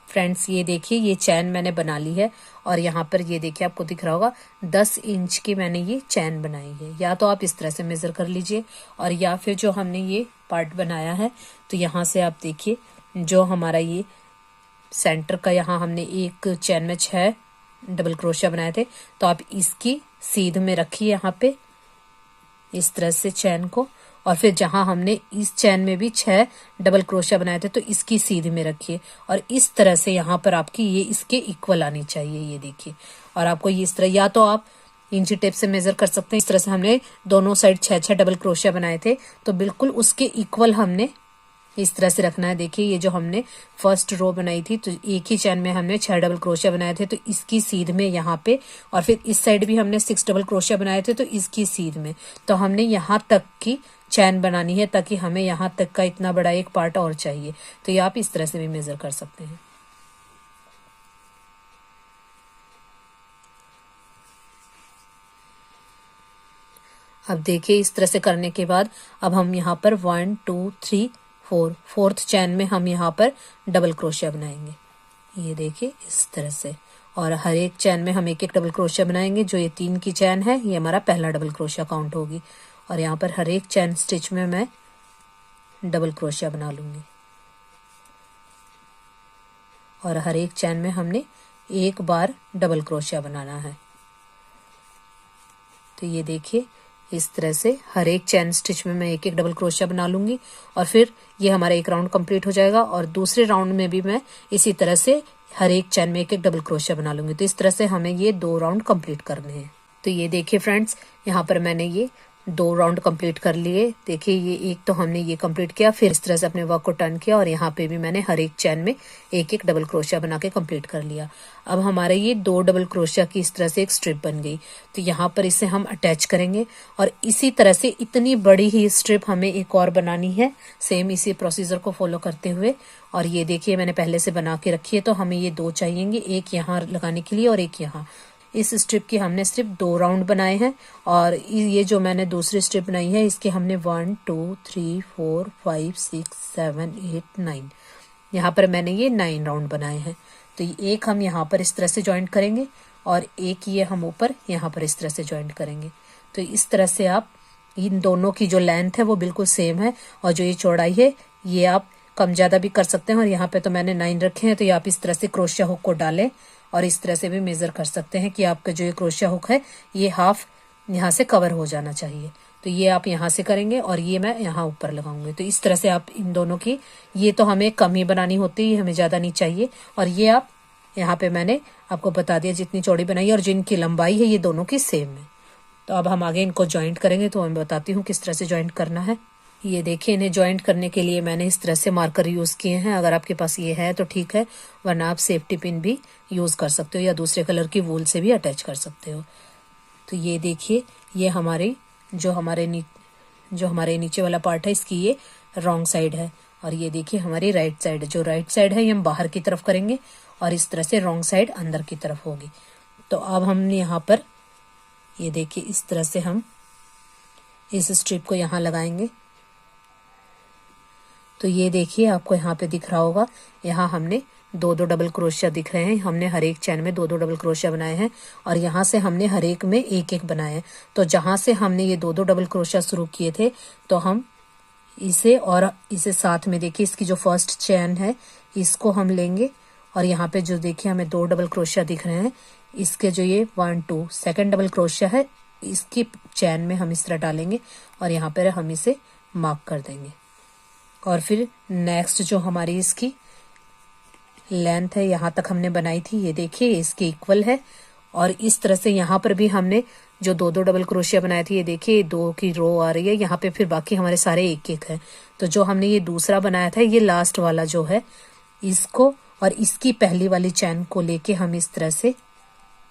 फ्रेंड्स ये देखिए ये चैन मैंने बना ली है, और यहाँ पर ये देखिए आपको दिख रहा होगा 10 इंच की मैंने ये चैन बनाई है। या तो आप इस तरह से मेज़र कर लीजिए, और या फिर जो हमने ये पार्ट बनाया है, तो यहाँ से आप देखिए जो हमारा ये सेंटर का यहाँ हमने एक चैन में 6 डबल क्रोशिया बनाए थे, तो आप इसकी सीध में रखिए यहाँ पे इस तरह से चैन को, और फिर जहां हमने इस चैन में भी 6 डबल क्रोशिया बनाए थे तो इसकी सीध में रखिए, और इस तरह से यहाँ पर आपकी ये इसके इक्वल आनी चाहिए। ये देखिए, और आपको ये इस तरह या तो आप इंची टेप से मेजर कर सकते हैं। इस तरह से हमने दोनों साइड 6 डबल क्रोशिया बनाए थे, तो बिल्कुल उसके इक्वल हमने इस तरह से रखना है। देखिए ये जो हमने फर्स्ट रो बनाई थी, तो एक ही चैन में हमने 6 डबल क्रोशिया बनाए थे, तो इसकी सीध में यहाँ पे, और फिर इस साइड भी हमने 6 डबल क्रोशिया बनाए थे, तो इसकी सीध में, तो हमने यहाँ तक की चैन बनानी है, ताकि हमें यहाँ तक का इतना बड़ा एक पार्ट और चाहिए। तो ये आप इस तरह से भी मेजर कर सकते हैं। अब देखिए इस तरह से करने के बाद अब हम यहाँ पर 1 2 3 4 फोर्थ चैन में हम यहाँ पर डबल क्रोशिया बनाएंगे। ये देखिए इस तरह से, और हर एक चैन में हम एक एक डबल क्रोशिया बनाएंगे। जो ये 3 की चैन है ये हमारा पहला डबल क्रोशिया काउंट होगी, और यहाँ पर हर एक चैन स्टिच में मैं डबल क्रोशिया बना लूंगी, और हर एक चैन में हमने एक बार डबल क्रोशिया बनाना है। तो ये देखिए इस तरह से हर एक चैन स्टिच में मैं एक एक डबल क्रोशिया बना लूंगी, और फिर ये हमारा एक राउंड कंप्लीट हो जाएगा, और दूसरे राउंड में भी मैं इसी तरह से हर एक चैन में एक एक डबल क्रोशिया बना लूंगी। तो इस तरह से हमें ये 2 राउंड कंप्लीट करने हैं। तो ये देखिए फ्रेंड्स, यहाँ पर मैंने ये 2 राउंड कंप्लीट कर लिए। देखिए ये एक तो हमने ये कंप्लीट किया, फिर इस तरह से अपने वर्क को टर्न किया और यहाँ पे भी मैंने हर एक चैन में एक एक डबल क्रोशिया बना के कंप्लीट कर लिया। अब हमारे ये 2 डबल क्रोशिया की इस तरह से एक स्ट्रिप बन गई। तो यहाँ पर इसे हम अटैच करेंगे और इसी तरह से इतनी बड़ी ही स्ट्रिप हमें एक और बनानी है, सेम इसी प्रोसीजर को फॉलो करते हुए। और ये देखिए मैंने पहले से बना के रखी है, तो हमें ये 2 चाहिएंगे, एक यहाँ लगाने के लिए और एक यहाँ। इस स्ट्रिप की हमने सिर्फ 2 राउंड बनाए हैं और ये जो मैंने दूसरी स्ट्रिप बनाई है इसके हमने 1 2 3 4 5 6 7 8 9, यहाँ पर मैंने ये 9 राउंड बनाए हैं। तो एक हम यहाँ पर इस तरह से ज्वाइंट करेंगे और एक ये हम ऊपर यहाँ पर इस तरह से ज्वाइंट करेंगे। तो इस तरह से आप इन दोनों की जो लेंथ है वो बिल्कुल सेम है और जो ये चौड़ाई है ये आप कम ज़्यादा भी कर सकते हैं। और यहाँ पे तो मैंने 9 रखे हैं, तो ये आप इस तरह से क्रोशिया हुक को डालें और इस तरह से भी मेज़र कर सकते हैं कि आपका जो ये क्रोशिया हुक है ये हाफ यहाँ से कवर हो जाना चाहिए। तो ये आप यहाँ से करेंगे और ये मैं यहाँ ऊपर लगाऊंगी। तो इस तरह से आप इन दोनों की, ये तो हमें कम ही बनानी होती है, हमें ज़्यादा नहीं चाहिए। और ये आप यहाँ पे मैंने आपको बता दिया जितनी चौड़ी बनाई और जिनकी लंबाई है ये दोनों की सेम है। तो अब हम आगे इनको ज्वाइंट करेंगे, तो मैं बताती हूँ किस तरह से ज्वाइंट करना है। ये देखिए इन्हें ज्वाइंट करने के लिए मैंने इस तरह से मार्कर यूज़ किए हैं। अगर आपके पास ये है तो ठीक है, वरना आप सेफ्टी पिन भी यूज़ कर सकते हो या दूसरे कलर की वूल से भी अटैच कर सकते हो। तो ये देखिए ये हमारे जो हमारे नीचे वाला पार्ट है इसकी ये रॉन्ग साइड है और ये देखिए हमारी राइट साइड है। जो राइट साइड है ये हम बाहर की तरफ करेंगे और इस तरह से रॉन्ग साइड अंदर की तरफ होगी। तो अब हम यहाँ पर ये देखिए इस तरह से हम इस स्ट्रिप को यहाँ लगाएंगे। तो ये देखिए आपको यहाँ पे दिख रहा होगा, यहाँ हमने 2-2 डबल क्रोशिया दिख रहे हैं। हमने हर एक चैन में 2-2 डबल क्रोशिया बनाए हैं और यहाँ से हमने हर एक में एक एक बनाए हैं। तो जहाँ से हमने ये 2-2 डबल क्रोशिया शुरू किए थे तो हम इसे और इसे साथ में देखिए इसकी जो फर्स्ट चैन है इसको हम लेंगे और यहाँ पे जो देखिए हमें 2 डबल क्रोशिया दिख रहे हैं, इसके जो ये 1 2 सेकेंड डबल क्रोशिया है इसकी चैन में हम इस तरह डालेंगे और यहाँ पर हम इसे मार्क कर देंगे। और फिर नेक्स्ट जो हमारी इसकी लेंथ है यहाँ तक हमने बनाई थी, ये देखिए इसके इक्वल है। और इस तरह से यहाँ पर भी हमने जो 2-2 डबल क्रोशिया बनाए थे, ये देखिए 2 की रो आ रही है यहाँ पे, फिर बाकी हमारे सारे एक एक है। तो जो हमने ये दूसरा बनाया था ये लास्ट वाला जो है इसको और इसकी पहली वाली चैन को लेके हम इस तरह से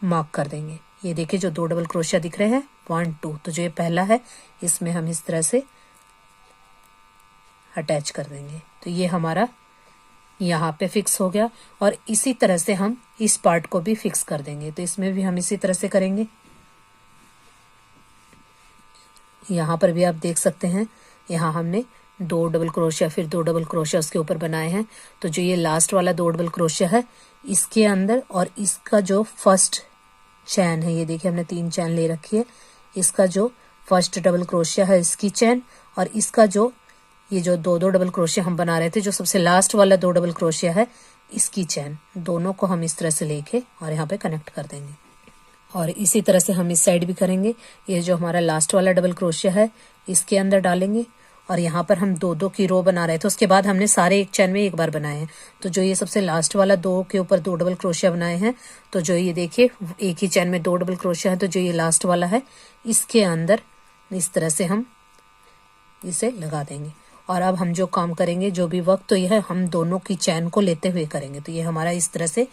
मार्क कर देंगे। ये देखिए जो 2 डबल क्रोशिया दिख रहे हैं 1 2, तो जो ये पहला है इसमें हम इस तरह से अटैच कर देंगे। तो ये हमारा यहाँ पे फिक्स हो गया और इसी तरह से हम इस पार्ट को भी फिक्स कर देंगे। तो इसमें भी हम इसी तरह से करेंगे। यहाँ पर भी आप देख सकते हैं, यहाँ हमने 2 डबल क्रोशिया फिर 2 डबल क्रोशिया उसके ऊपर बनाए हैं। तो जो ये लास्ट वाला 2 डबल क्रोशिया है इसके अंदर और इसका जो फर्स्ट चैन है, ये देखिए हमने 3 चैन ले रखी है, इसका जो फर्स्ट डबल क्रोशिया है इसकी चैन और इसका जो ये जो 2-2 डबल क्रोशिया हम बना रहे थे, जो सबसे लास्ट वाला 2 डबल क्रोशिया है इसकी चैन, दोनों को हम इस तरह से लेके और यहाँ पे कनेक्ट कर देंगे। और इसी तरह से हम इस साइड भी करेंगे। ये जो हमारा लास्ट वाला डबल क्रोशिया है इसके अंदर डालेंगे और यहाँ पर हम 2-2 की रो बना रहे थे, उसके बाद हमने सारे एक चैन में एक बार बनाए हैं। तो जो ये सबसे लास्ट वाला 2 के ऊपर 2 डबल क्रोशिया बनाए हैं, तो जो ये देखिए एक ही चैन में 2 डबल क्रोशिया है, तो जो ये लास्ट वाला है इसके अंदर इस तरह से हम इसे लगा देंगे। और अब हम जो काम करेंगे, जो भी वर्क, तो यह हम दोनों की चैन को लेते हुए करेंगे। तो ये हमारा इस तरह से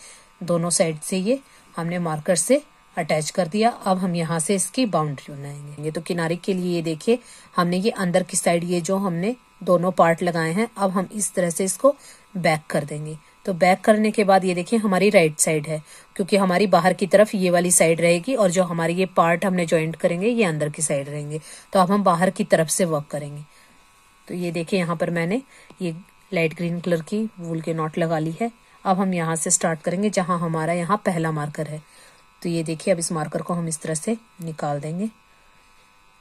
दोनों साइड से ये हमने मार्कर से अटैच कर दिया। अब हम यहाँ से इसकी बाउंड्री बनाएंगे। तो किनारे के लिए ये देखिए हमने ये अंदर की साइड ये जो हमने दोनों पार्ट लगाए हैं, अब हम इस तरह से इसको बैक कर देंगे। तो बैक करने के बाद ये देखिए हमारी राइट साइड है, क्योंकि हमारी बाहर की तरफ ये वाली साइड रहेगी और जो हमारी ये पार्ट हमने ज्वाइंट करेंगे ये अंदर की साइड रहेंगे। तो अब हम बाहर की तरफ से वर्क करेंगे। तो ये देखिए यहाँ पर मैंने ये लाइट ग्रीन कलर की वूल के नॉट लगा ली है। अब हम यहाँ से स्टार्ट करेंगे जहाँ हमारा यहाँ पहला मार्कर है। तो ये देखिए अब इस मार्कर को हम इस तरह से निकाल देंगे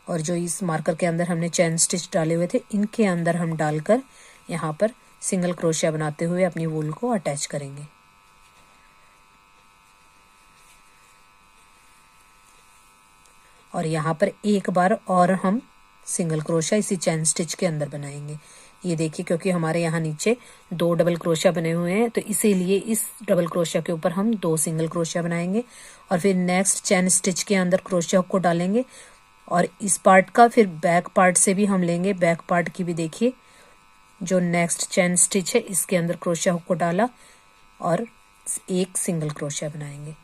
और जो इस मार्कर के अंदर हमने चैन स्टिच डाले हुए थे इनके अंदर हम डालकर यहाँ पर सिंगल क्रोशिया बनाते हुए अपनी वूल को अटैच करेंगे। और यहाँ पर एक बार और हम सिंगल क्रोशिया इसी चैन स्टिच के अंदर बनाएंगे। ये देखिए क्योंकि हमारे यहाँ नीचे 2 डबल क्रोशिया बने हुए हैं, तो इसीलिए इस डबल क्रोशिया के ऊपर हम 2 सिंगल क्रोशिया बनाएंगे और फिर नेक्स्ट चैन स्टिच के अंदर क्रोशिया को डालेंगे और इस पार्ट का फिर बैक पार्ट से भी हम लेंगे। बैक पार्ट की भी देखिए जो नेक्स्ट चेन स्टिच है इसके अंदर क्रोशिया हुक को डाला और एक सिंगल क्रोशिया बनाएंगे।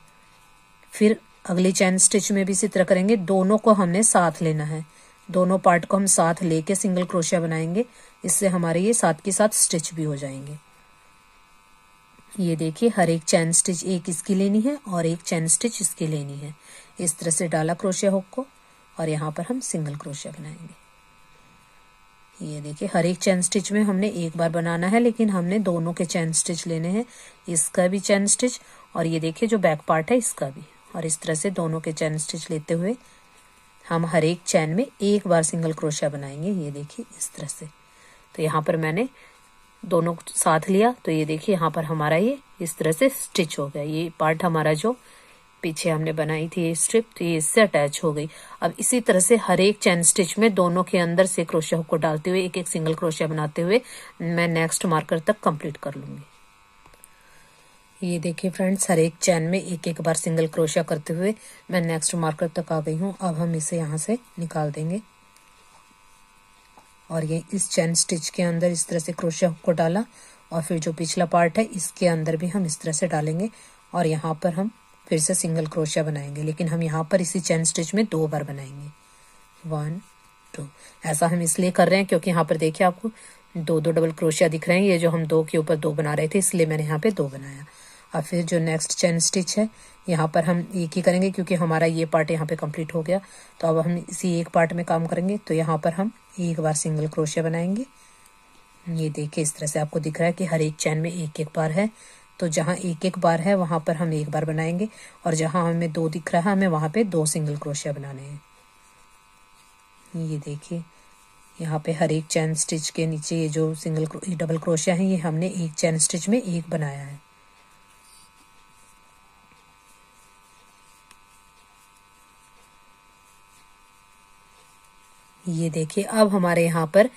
फिर अगली चेन स्टिच में भी इसी तरह करेंगे। दोनों को हमने साथ लेना है, दोनों पार्ट को हम साथ लेके सिंगल क्रोशिया बनाएंगे। इससे हमारे ये साथ के साथ स्टिच भी हो जाएंगे। ये देखिए हर एक चेन स्टिच एक इसकी लेनी है और एक चेन स्टिच इसकी लेनी है। इस तरह से डाला क्रोशिया हुक को और यहाँ पर हम सिंगल क्रोशिया बनाएंगे। ये देखिए हर एक चेन स्टिच में हमने एक बार बनाना है, लेकिन हमने दोनों के चेन स्टिच लेने हैं, इसका भी चेन स्टिच और ये देखिए जो बैक पार्ट है इसका भी। और इस तरह से दोनों के चेन स्टिच लेते हुए हम हर एक चेन में एक बार सिंगल क्रोशिया बनाएंगे। ये देखिए इस तरह से। तो यहाँ पर मैंने दोनों साथ लिया तो ये देखिए यहाँ पर हमारा ये इस तरह से स्टिच हो गया। ये पार्ट हमारा जो पीछे हमने बनाई थी ये स्ट्रिप, तो ये इससे अटैच हो गई। अब इसी तरह से हर एक चेन स्टिच में दोनों के अंदर से क्रोशिया हुक को डालते हुए एक एक सिंगल क्रोशिया बनाते हुए मैं नेक्स्ट मार्कर तक कंप्लीट कर लूंगी। ये देखिए फ्रेंड्स हर एक चेन में एक एक बार सिंगल क्रोशिया करते हुए मैं नेक्स्ट मार्कर तक आ गई हूँ। अब हम इसे यहाँ से निकाल देंगे और ये इस चेन स्टिच के अंदर इस तरह से क्रोशिया हुक को डाला और फिर जो पिछला पार्ट है इसके अंदर भी हम इस तरह से डालेंगे और यहाँ पर हम फिर से सिंगल क्रोशिया बनाएंगे, लेकिन हम यहाँ पर इसी चेन स्टिच में 2 बार बनाएंगे। 1 2। ऐसा हम इसलिए कर रहे हैं क्योंकि यहाँ पर देखिए आपको 2 डबल क्रोशिया दिख रहे हैं। ये जो हम 2 के ऊपर 2 बना रहे थे इसलिए मैंने यहाँ पे 2 बनाया। अब फिर जो नेक्स्ट चेन स्टिच है यहाँ पर हम एक ही करेंगे क्योंकि हमारा ये पार्ट यहाँ पे कंप्लीट हो गया। तो अब हम इसी एक पार्ट में काम करेंगे। तो यहाँ पर हम एक बार सिंगल क्रोशिया बनाएंगे। ये देखिए इस तरह से आपको दिख रहा है कि हर एक चेन में एक एक बार है, तो जहाँ एक एक बार है वहाँ पर हम एक बार बनाएंगे और जहाँ हमें 2 दिख रहा है हमें वहाँ पे 2 सिंगल क्रोशिया बनाने हैं। ये देखिए यहाँ पे हर एक चेन स्टिच के नीचे ये जो डबल क्रोशिया है ये हमने एक चेन स्टिच में एक बनाया है। ये देखिए अब हमारे यहाँ पर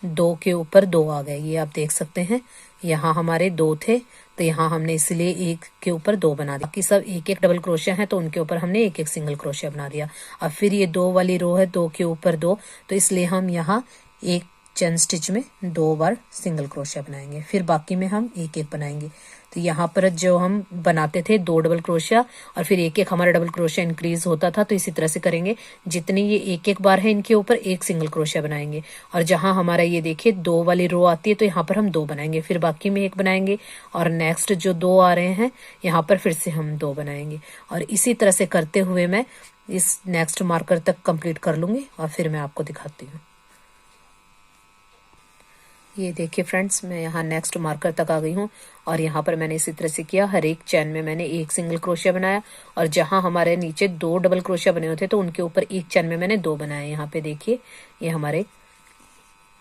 2 के ऊपर 2 आ गए। ये आप देख सकते हैं यहाँ हमारे 2 थे तो यहाँ हमने इसलिए 1 के ऊपर 2 बना दिया। बाकी सब एक एक डबल क्रोशिया है तो उनके ऊपर हमने एक एक सिंगल क्रोशिया बना दिया। अब फिर ये 2 वाली रो है 2 के ऊपर 2, तो इसलिए हम यहाँ एक चेन स्टिच में 2 बार सिंगल क्रोशिया बनाएंगे। फिर बाकी में हम एक एक बनाएंगे। तो यहाँ पर जो हम बनाते थे 2 डबल क्रोशिया और फिर एक एक हमारा डबल क्रोशिया इंक्रीज होता था, तो इसी तरह से करेंगे। जितनी ये एक एक बार है इनके ऊपर एक सिंगल क्रोशिया बनाएंगे और जहां हमारा ये देखिए 2 वाली रो आती है तो यहाँ पर हम 2 बनाएंगे, फिर बाकी में 1 बनाएंगे और नेक्स्ट जो 2 आ रहे हैं यहाँ पर फिर से हम 2 बनाएंगे। और इसी तरह से करते हुए मैं इस नेक्स्ट मार्कर तक कंप्लीट कर लूंगी और फिर मैं आपको दिखाती हूँ। ये देखिए फ्रेंड्स मैं यहाँ नेक्स्ट मार्कर तक आ गई हूँ और यहाँ पर मैंने इसी तरह से किया। हर एक चेन में मैंने एक सिंगल क्रोशिया बनाया और जहाँ हमारे नीचे 2 डबल क्रोशिया बने होते तो उनके ऊपर एक चेन में मैंने 2 बनाए। यहाँ पे देखिए ये हमारे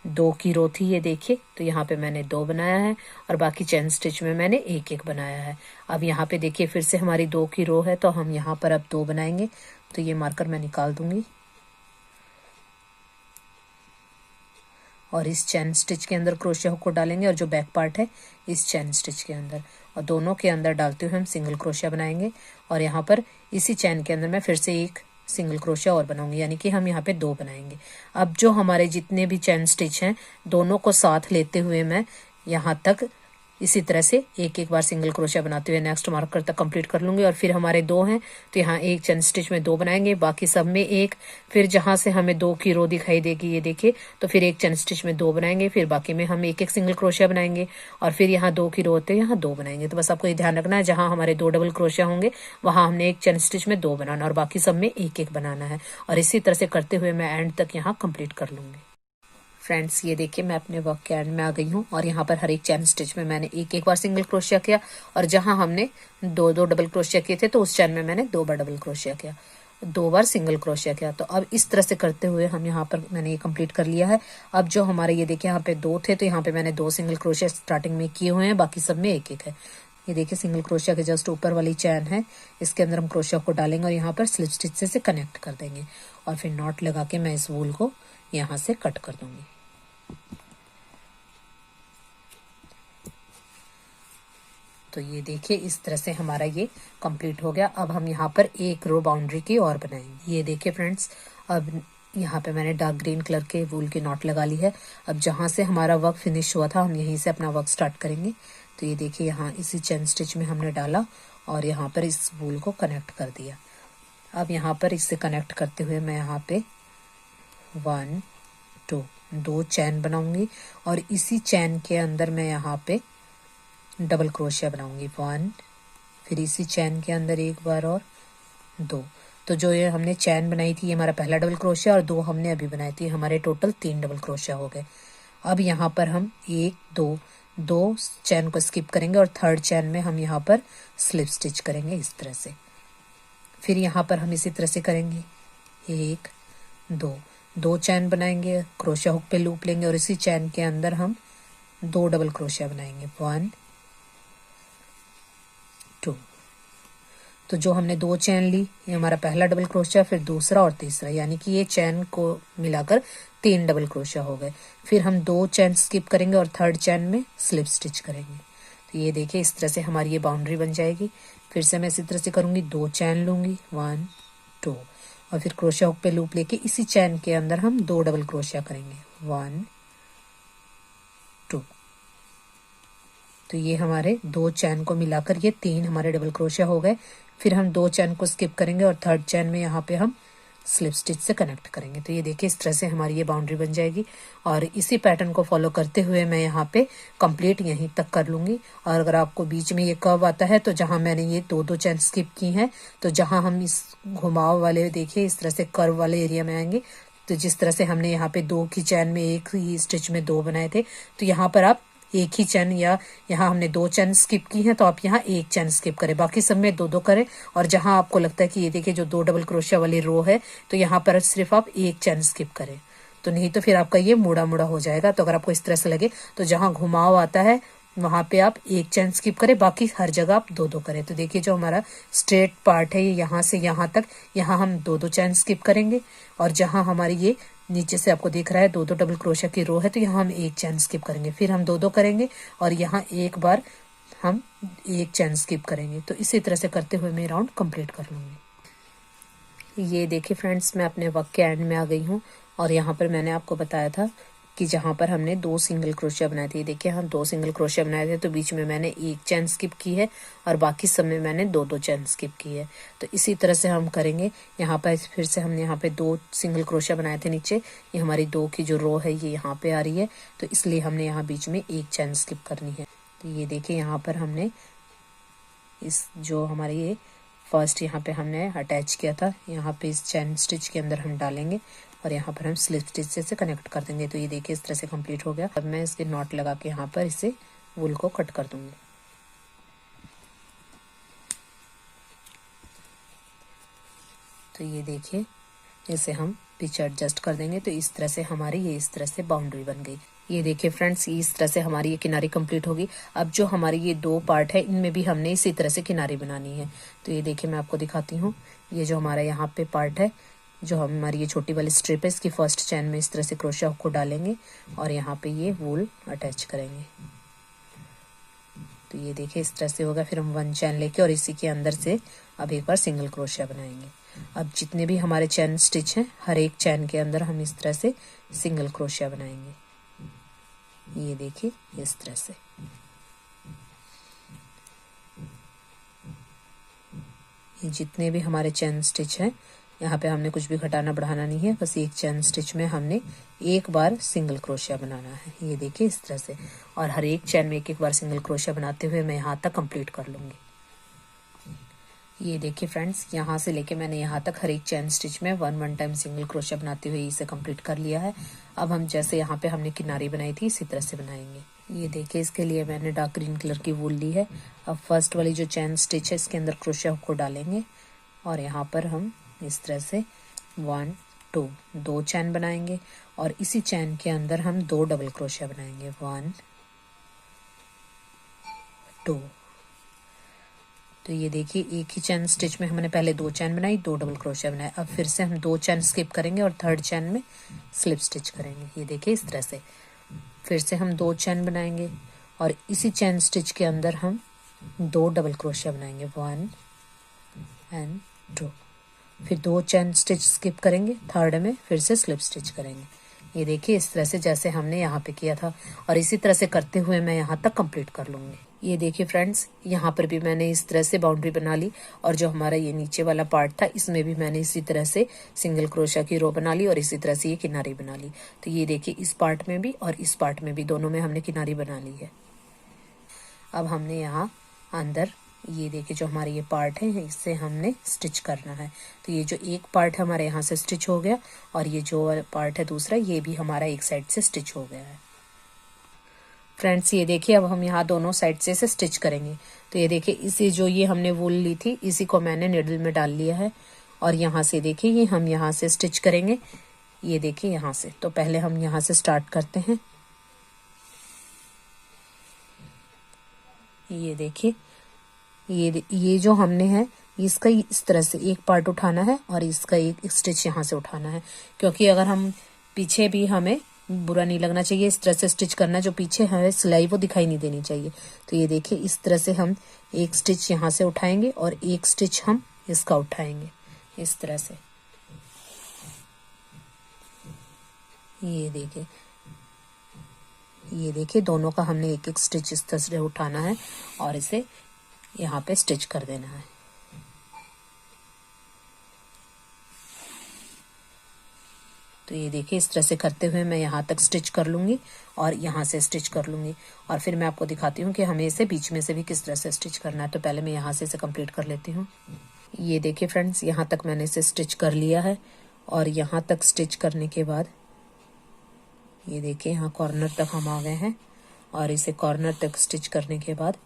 2 की रो थी, ये देखिए तो यहाँ पे मैंने 2 बनाया है और बाकी चेन स्टिच में मैंने एक एक बनाया है। अब यहाँ पे देखिए फिर से हमारी 2 की रो है तो हम यहाँ पर अब 2 बनाएंगे। तो ये मार्कर मैं निकाल दूंगी और इस चेन स्टिच के अंदर क्रोशिया हुक को डालेंगे और जो बैक पार्ट है इस चेन स्टिच के अंदर और दोनों के अंदर डालते हुए हम सिंगल क्रोशिया बनाएंगे। और यहाँ पर इसी चेन के अंदर मैं फिर से एक सिंगल क्रोशिया और बनाऊंगी, यानी कि हम यहाँ पे 2 बनाएंगे। अब जो हमारे जितने भी चेन स्टिच हैं दोनों को साथ लेते हुए मैं यहाँ तक इसी तरह से एक एक बार सिंगल क्रोशिया बनाते हुए नेक्स्ट मार्कर तक कंप्लीट कर लूंगी। और फिर हमारे 2 हैं तो यहाँ एक चेन स्टिच में 2 बनाएंगे, बाकी सब में एक। फिर जहां से हमें 2 की रो दिखाई देगी ये देखिए तो फिर एक चेन स्टिच में 2 बनाएंगे, फिर बाकी में हम एक एक सिंगल क्रोशिया बनाएंगे और फिर यहाँ 2 की रो होते हैं यहाँ 2 बनाएंगे। तो बस आपको ये ध्यान रखना है जहां हमारे 2 डबल क्रोशिया होंगे वहां हमने एक चेन स्टिच में 2 बनाना और बाकी सब में एक एक बनाना है। और इसी तरह से करते हुए मैं एंड तक यहाँ कंप्लीट कर लूंगी। फ्रेंड्स ये देखिए मैं अपने वर्क के एंड में आ गई हूँ और यहाँ पर हर एक चेन स्टिच में मैंने एक एक बार सिंगल क्रोशिया किया और जहां हमने 2 डबल क्रोशिया किए थे तो उस चेन में मैंने 2 बार डबल क्रोशिया किया, 2 बार सिंगल क्रोशिया किया। तो अब इस तरह से करते हुए हम यहाँ पर मैंने ये कंप्लीट कर लिया है। अब जो हमारे ये देखिए यहाँ पे 2 थे तो यहाँ पे मैंने 2 सिंगल क्रोशिया स्टार्टिंग में किए हुए हैं, बाकी सब में एक एक है। ये देखिए सिंगल क्रोशिया के जस्ट ऊपर वाली चैन है, इसके अंदर हम क्रोशिया को डालेंगे और यहाँ पर स्लिप स्टिच से कनेक्ट कर देंगे और फिर नॉट लगा के मैं इस वूल को यहाँ से कट कर दूंगी। तो ये देखिए इस तरह से हमारा ये कंप्लीट हो गया। अब हम यहाँ पर एक रो बाउंड्री की और बनाएंगे। ये देखिए फ्रेंड्स अब यहाँ पे मैंने डार्क ग्रीन कलर के वूल की नॉट लगा ली है। अब जहाँ से हमारा वर्क फिनिश हुआ था हम यहीं से अपना वर्क स्टार्ट करेंगे। तो ये देखिए यहाँ इसी चेन स्टिच में हमने डाला और यहाँ पर इस वूल को कनेक्ट कर दिया। अब यहाँ पर इससे कनेक्ट करते हुए मैं यहाँ पे 1 2 2 चैन बनाऊंगी और इसी चैन के अंदर मैं यहाँ पे डबल क्रोशिया बनाऊंगी 1, फिर इसी चैन के अंदर एक बार और 2। तो जो ये हमने चैन बनाई थी ये हमारा पहला डबल क्रोशिया और 2 हमने अभी बनाई थी, हमारे टोटल 3 डबल क्रोशिया हो गए। अब यहाँ पर हम 1 2 चैन को स्किप करेंगे और थर्ड चैन में हम यहाँ पर स्लिप स्टिच करेंगे इस तरह से। फिर यहाँ पर हम इसी तरह से करेंगे 1 2 चैन बनाएंगे, क्रोशिया हुक पे लूप लेंगे और इसी चैन के अंदर हम 2 डबल क्रोशिया बनाएंगे 1 2। तो जो हमने 2 चैन ली ये हमारा पहला डबल क्रोशिया, फिर दूसरा और तीसरा, यानी कि ये चैन को मिलाकर 3 डबल क्रोशिया हो गए। फिर हम 2 चैन स्किप करेंगे और थर्ड चैन में स्लिप स्टिच करेंगे। तो ये देखिए इस तरह से हमारी ये बाउंड्री बन जाएगी। फिर से मैं इसी तरह से करूंगी, 2 चैन लूंगी 1 2 और फिर क्रोशिया हुक पे लूप लेके इसी चैन के अंदर हम 2 डबल क्रोशिया करेंगे 1 2। तो ये हमारे 2 चैन को मिलाकर ये 3 हमारे डबल क्रोशिया हो गए। फिर हम 2 चैन को स्किप करेंगे और थर्ड चैन में यहाँ पे हम स्लिप स्टिच से कनेक्ट करेंगे। तो ये देखिए इस तरह से हमारी ये बाउंड्री बन जाएगी और इसी पैटर्न को फॉलो करते हुए मैं यहाँ पे कंप्लीट यहीं तक कर लूंगी। और अगर आपको बीच में ये कर्व आता है तो जहाँ मैंने ये 2 चैन स्किप की हैं, तो जहाँ हम इस घुमाव वाले देखिए इस तरह से कर्व वाले एरिया में आएंगे, तो जिस तरह से हमने यहाँ पे 2 की चैन में एक ही स्टिच में 2 बनाए थे, तो यहाँ पर आप एक ही चैन, या यहाँ हमने 2 चैन स्किप की हैं तो आप यहाँ 1 चैन स्किप करें, बाकी सब में 2 करें। और जहाँ आपको लगता है कि ये देखिए जो 2 डबल क्रोशिया वाली रो है तो यहाँ पर सिर्फ आप 1 चैन स्किप करें, तो नहीं तो फिर आपका ये मुड़ा मुड़ा हो जाएगा। तो अगर आपको इस तरह से लगे तो जहाँ घुमाव आता है वहां पे आप 1 चैन स्किप करें, बाकी हर जगह आप 2 करें। तो देखिए जो हमारा स्ट्रेट पार्ट है ये यहाँ से यहाँ तक, यहाँ हम 2 चैन स्किप करेंगे और जहाँ हमारी ये नीचे से आपको दिख रहा है 2 डबल क्रोशिया की रो है तो यहाँ हम 1 चैन स्किप करेंगे, फिर हम 2 करेंगे और यहाँ एक बार हम 1 चैन स्किप करेंगे। तो इसी तरह से करते हुए मैं राउंड कंप्लीट कर लूंगी। ये देखिए फ्रेंड्स मैं अपने वर्क के एंड में आ गई हूँ और यहाँ पर मैंने आपको बताया था कि जहाँ पर हमने 2 सिंगल क्रोशिया बनाए थे, देखिए हम 2 सिंगल क्रोशिया बनाए थे तो बीच में मैंने 1 चैन स्किप की है और बाकी सब में मैंने 2 चैन स्किप की है। तो इसी तरह से हम करेंगे। यहाँ पर फिर से हमने यहाँ पे 2 सिंगल क्रोशिया बनाए थे नीचे, ये हमारी 2 की जो रो है ये यहाँ पे आ रही है, तो इसलिए हमने यहाँ बीच में 1 चैन स्किप करनी है। तो ये देखिए यहाँ पर हमने इस जो हमारी ये फर्स्ट यहाँ पे हमने अटैच किया था, यहाँ पे इस चैन स्टिच के अंदर हम डालेंगे और यहाँ पर हम स्लिप स्टिच से कनेक्ट कर देंगे। तो ये देखिए इस तरह से कंप्लीट हो गया। अब मैं इसके नॉट लगा के यहाँ पर इसे वूल को कट कर दूंगी। तो ये देखिए इसे हम पिच एडजस्ट कर देंगे तो इस तरह से हमारी ये इस तरह से बाउंड्री बन गई। ये देखिए फ्रेंड्स इस तरह से हमारी ये किनारी कंप्लीट होगी। अब जो हमारी ये 2 पार्ट है इनमें भी हमने इसी तरह से किनारी बनानी है। तो ये देखिए मैं आपको दिखाती हूँ, ये जो हमारा यहाँ पे पार्ट है, जो हमारी ये छोटी वाली स्ट्रिप है, इसकी फर्स्ट चैन में इस तरह से क्रोशिया हुक को डालेंगे और यहाँ पे ये वूल अटैच करेंगे। तो ये देखिए इस तरह से होगा। फिर हम 1 चैन लेके और इसी के अंदर से अब एक बार सिंगल क्रोशिया बनाएंगे। अब जितने भी हमारे चैन स्टिच हैं हर एक चैन के अंदर हम इस तरह से सिंगल क्रोशिया बनाएंगे। ये देखिए इस तरह से। ये जितने भी हमारे चैन स्टिच हैं यहाँ पे हमने कुछ भी घटाना बढ़ाना नहीं है, बस एक चैन स्टिच में हमने एक बार सिंगल क्रोशिया बनाना है। ये देखिए इस तरह से, और हर एक चैन में एक बार सिंगल क्रोशिया बनाते हुए मैं यहाँ तक कंप्लीट कर लूंगी। ये देखिए फ्रेंड्स यहाँ से लेके मैंने यहाँ तक हर एक चैन स्टिच में 1 टाइम सिंगल क्रोशिया बनाते हुए इसे कंप्लीट कर लिया है। अब हम जैसे यहाँ पे हमने किनारी बनाई थी इसी तरह से बनाएंगे। ये देखिए इसके लिए मैंने डार्क ग्रीन कलर की वूल ली है। अब फर्स्ट वाली जो चैन स्टिच है इसके अंदर क्रोशिया हुक को डालेंगे और यहाँ पर हम इस तरह से 1 2 चैन बनाएंगे और इसी चैन के अंदर हम 2 डबल क्रोशिया बनाएंगे 1 2। तो ये देखिए एक ही चैन स्टिच में हमने पहले 2 चैन बनाई, 2 डबल क्रोशिया बनाए। अब फिर से हम 2 चैन स्किप करेंगे और थर्ड चैन में स्लिप स्टिच करेंगे। ये देखिए इस तरह से फिर से हम 2 चैन बनाएंगे और इसी चैन स्टिच के अंदर हम 2 डबल क्रोशिया बनाएंगे 1 and 2। फिर 2 चेन स्टिच स्किप करेंगे, थर्ड में फिर से स्लिप स्टिच करेंगे। ये देखिए इस तरह से जैसे हमने यहाँ पे किया था, और इसी तरह से करते हुए मैं यहाँ तक कंप्लीट कर लूँगी। ये देखिए फ्रेंड्स, यहाँ पर भी मैंने इस तरह से बाउंड्री बना ली, और जो हमारा ये नीचे वाला पार्ट था इसमें भी मैंने इसी तरह से सिंगल क्रोशा की रो बना ली, और इसी तरह से ये किनारी बना ली। तो ये देखिए इस पार्ट में भी और इस पार्ट में भी दोनों में हमने किनारी बना ली है। अब हमने यहाँ अंदर ये देखिए जो हमारे ये पार्ट है इससे हमने स्टिच करना है। तो ये जो एक पार्ट हमारे यहाँ से स्टिच हो गया, और ये जो पार्ट है दूसरा ये भी हमारा एक साइड से स्टिच हो गया है। फ्रेंड्स ये देखिए अब हम यहाँ दोनों साइड से इसे स्टिच करेंगे। तो ये देखिए इसे जो ये हमने वूल ली थी इसी को मैंने निडल में डाल लिया है, और यहाँ से देखिए ये हम यहाँ से स्टिच करेंगे। ये देखिए यहाँ से, तो पहले हम यहाँ से स्टार्ट करते हैं। ये देखिए ये जो हमने है इसका इस तरह से एक पार्ट उठाना है, और इसका एक स्टिच यहाँ से उठाना है, क्योंकि अगर हम पीछे भी हमें बुरा नहीं लगना चाहिए, इस तरह से स्टिच करना, जो पीछे है सिलाई वो दिखाई नहीं देनी चाहिए। तो ये देखिए इस तरह से हम एक स्टिच यहाँ से उठाएंगे और एक स्टिच हम इसका उठाएंगे इस तरह से। ये देखिए दोनों का हमने एक एक स्टिच इस तरह से उठाना है और इसे यहाँ पे स्टिच कर देना है। तो ये देखिए इस तरह से करते हुए मैं यहाँ तक स्टिच कर लूँगी और यहाँ से स्टिच कर लूँगी, और फिर मैं आपको दिखाती हूँ कि हमें इसे बीच में से भी किस तरह से स्टिच करना है। तो पहले मैं यहाँ से इसे कंप्लीट कर लेती हूँ। ये देखिए फ्रेंड्स, यहाँ तक मैंने इसे स्टिच कर लिया है, और यहाँ तक स्टिच करने के बाद ये देखिए यहाँ कॉर्नर तक हम आ गए हैं, और इसे कॉर्नर तक स्टिच करने के बाद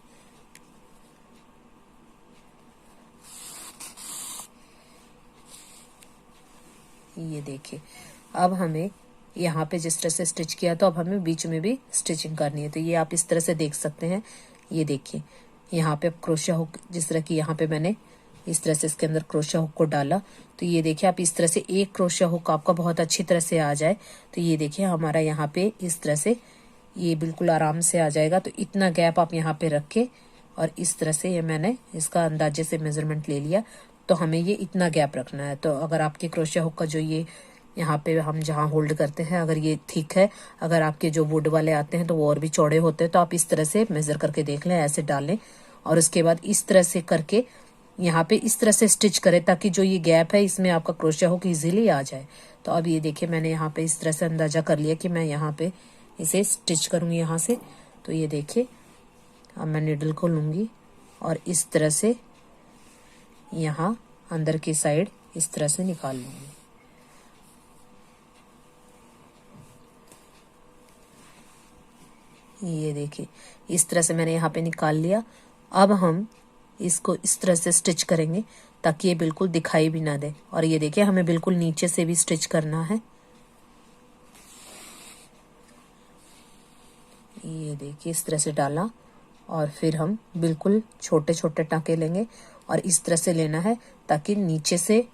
ये देखिए अब हमें यहाँ पे जिस तरह से स्टिच किया तो अब हमें बीच में भी स्टिचिंग करनी है। तो ये आप इस तरह से देख सकते हैं। ये देखिए यहाँ पे क्रोशा हुक, जिस तरह की यहाँ पे मैंने इस तरह से इसके अंदर क्रोशा हुक को डाला, तो ये देखिए आप इस तरह से एक क्रोशा हुक आपका बहुत अच्छी तरह से आ जाए। तो ये देखिए हमारा यहाँ पे इस तरह से ये बिल्कुल आराम से आ जाएगा। तो इतना गैप आप यहाँ पे रख के, और इस तरह से ये मैंने इसका अंदाजे से मेजरमेंट ले लिया, तो हमें ये इतना गैप रखना है। तो अगर आपके क्रोशा हुक का जो ये यहाँ पे हम जहाँ होल्ड करते हैं अगर ये ठीक है, अगर आपके जो वुड वाले आते हैं तो वो और भी चौड़े होते हैं, तो आप इस तरह से मेजर करके देख लें, ऐसे डालें, और उसके बाद इस तरह से करके यहाँ पे इस तरह से स्टिच करें ताकि जो ये गैप है इसमें आपका क्रोशा हुक इजीली आ जाए। तो अब ये देखिए मैंने यहाँ पे इस तरह से अंदाजा कर लिया कि मैं यहाँ पे इसे स्टिच करूँगी यहाँ से। तो ये देखिए अब मैं निडल को लूँगी और इस तरह से यहाँ अंदर की साइड इस तरह से निकाल लूँगी। ये देखिए इस तरह से मैंने यहाँ पे निकाल लिया। अब हम इसको इस तरह से स्टिच करेंगे ताकि ये बिल्कुल दिखाई भी ना दे, और ये देखिए हमें बिल्कुल नीचे से भी स्टिच करना है। ये देखिए इस तरह से डाला, और फिर हम बिल्कुल छोटे छोटे टाँके लेंगे और इस तरह से लेना है ताकि नीचे से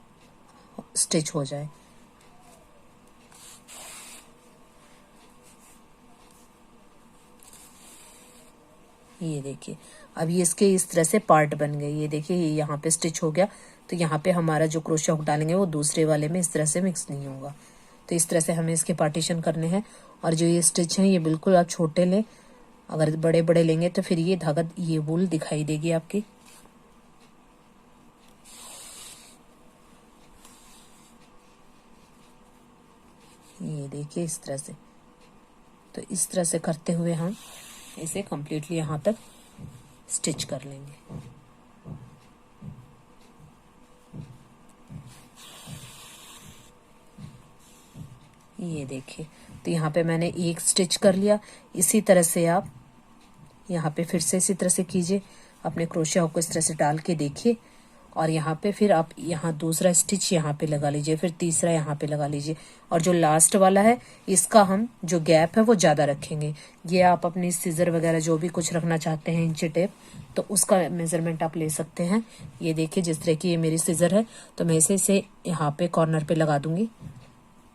स्टिच हो जाए। ये देखिए अब ये इसके इस तरह से पार्ट बन गए। ये देखिए ये यहाँ पे स्टिच हो गया, तो यहाँ पे हमारा जो क्रोशा हुक डालेंगे वो दूसरे वाले में इस तरह से मिक्स नहीं होगा। तो इस तरह से हमें इसके पार्टीशन करने हैं, और जो ये स्टिच हैं ये बिल्कुल आप छोटे लें, अगर बड़े बड़े लेंगे तो फिर ये धागा ये वूल दिखाई देगी आपकी। ये देखिए इस तरह से, तो इस तरह से करते हुए हम इसे कम्प्लीटली यहाँ तक स्टिच कर लेंगे। ये देखिए तो यहाँ पे मैंने एक स्टिच कर लिया। इसी तरह से आप यहाँ पे फिर से इसी तरह से कीजिए, अपने क्रोशिया हुक को इस तरह से डाल के देखिए, और यहाँ पे फिर आप यहाँ दूसरा स्टिच यहाँ पे लगा लीजिए, फिर तीसरा यहाँ पे लगा लीजिए, और जो लास्ट वाला है इसका हम जो गैप है वो ज़्यादा रखेंगे। ये आप अपनी सीजर वगैरह जो भी कुछ रखना चाहते हैं, इंची टेप, तो उसका मेजरमेंट आप ले सकते हैं। ये देखिए जिस तरह की ये मेरी सीजर है, तो मैं इसे यहाँ पे कॉर्नर पे लगा दूंगी,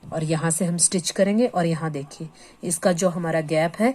और यहाँ से हम स्टिच करेंगे, और यहाँ देखिए इसका जो हमारा गैप है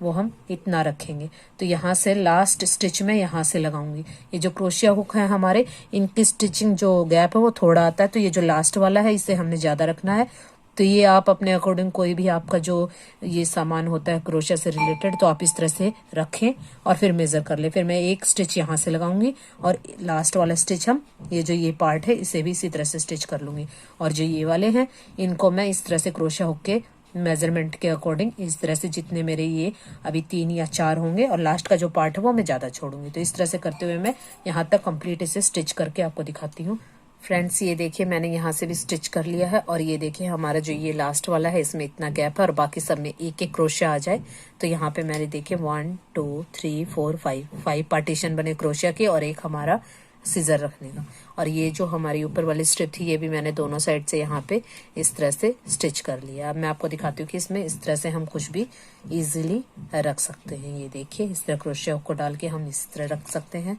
वो हम इतना रखेंगे। तो यहाँ से लास्ट स्टिच में यहाँ से लगाऊंगी। ये जो क्रोशिया हुक है हमारे, इनकी स्टिचिंग जो गैप है वो थोड़ा आता है, तो ये जो लास्ट वाला है इसे हमने ज़्यादा रखना है। तो ये आप अपने अकॉर्डिंग कोई भी आपका जो ये सामान होता है क्रोशिया से रिलेटेड, तो आप इस तरह से रखें और फिर मेज़र कर ले। फिर मैं एक स्टिच यहाँ से लगाऊंगी और लास्ट वाला स्टिच हम ये जो ये पार्ट है इसे भी इसी तरह से स्टिच कर लूँगी। और जो ये वाले हैं इनको मैं इस तरह से क्रोशिया हुक के मेजरमेंट के अकॉर्डिंग इस तरह से, जितने मेरे ये अभी 3 या 4 होंगे और लास्ट का जो पार्ट है वो मैं ज़्यादा छोड़ूंगी। तो इस तरह से करते हुए मैं यहाँ तक कंप्लीट इसे स्टिच करके आपको दिखाती हूँ। फ्रेंड्स ये देखिए मैंने यहाँ से भी स्टिच कर लिया है और ये देखिए हमारा जो ये लास्ट वाला है इसमें इतना गैप है और बाकी सब में एक एक क्रोशिया आ जाए। तो यहाँ पे मैंने देखिए 1 2 3 4 5 पार्टीशन बने क्रोशिया के और एक हमारा सीजर रखने का। और ये जो हमारी ऊपर वाली स्ट्रिप थी ये भी मैंने दोनों साइड से यहाँ पे इस तरह से स्टिच कर लिया। अब मैं आपको दिखाती हूँ कि इसमें इस तरह से हम कुछ भी इजीली रख सकते हैं। ये देखिए इस तरह क्रोशिया को डाल के हम इस तरह रख सकते हैं।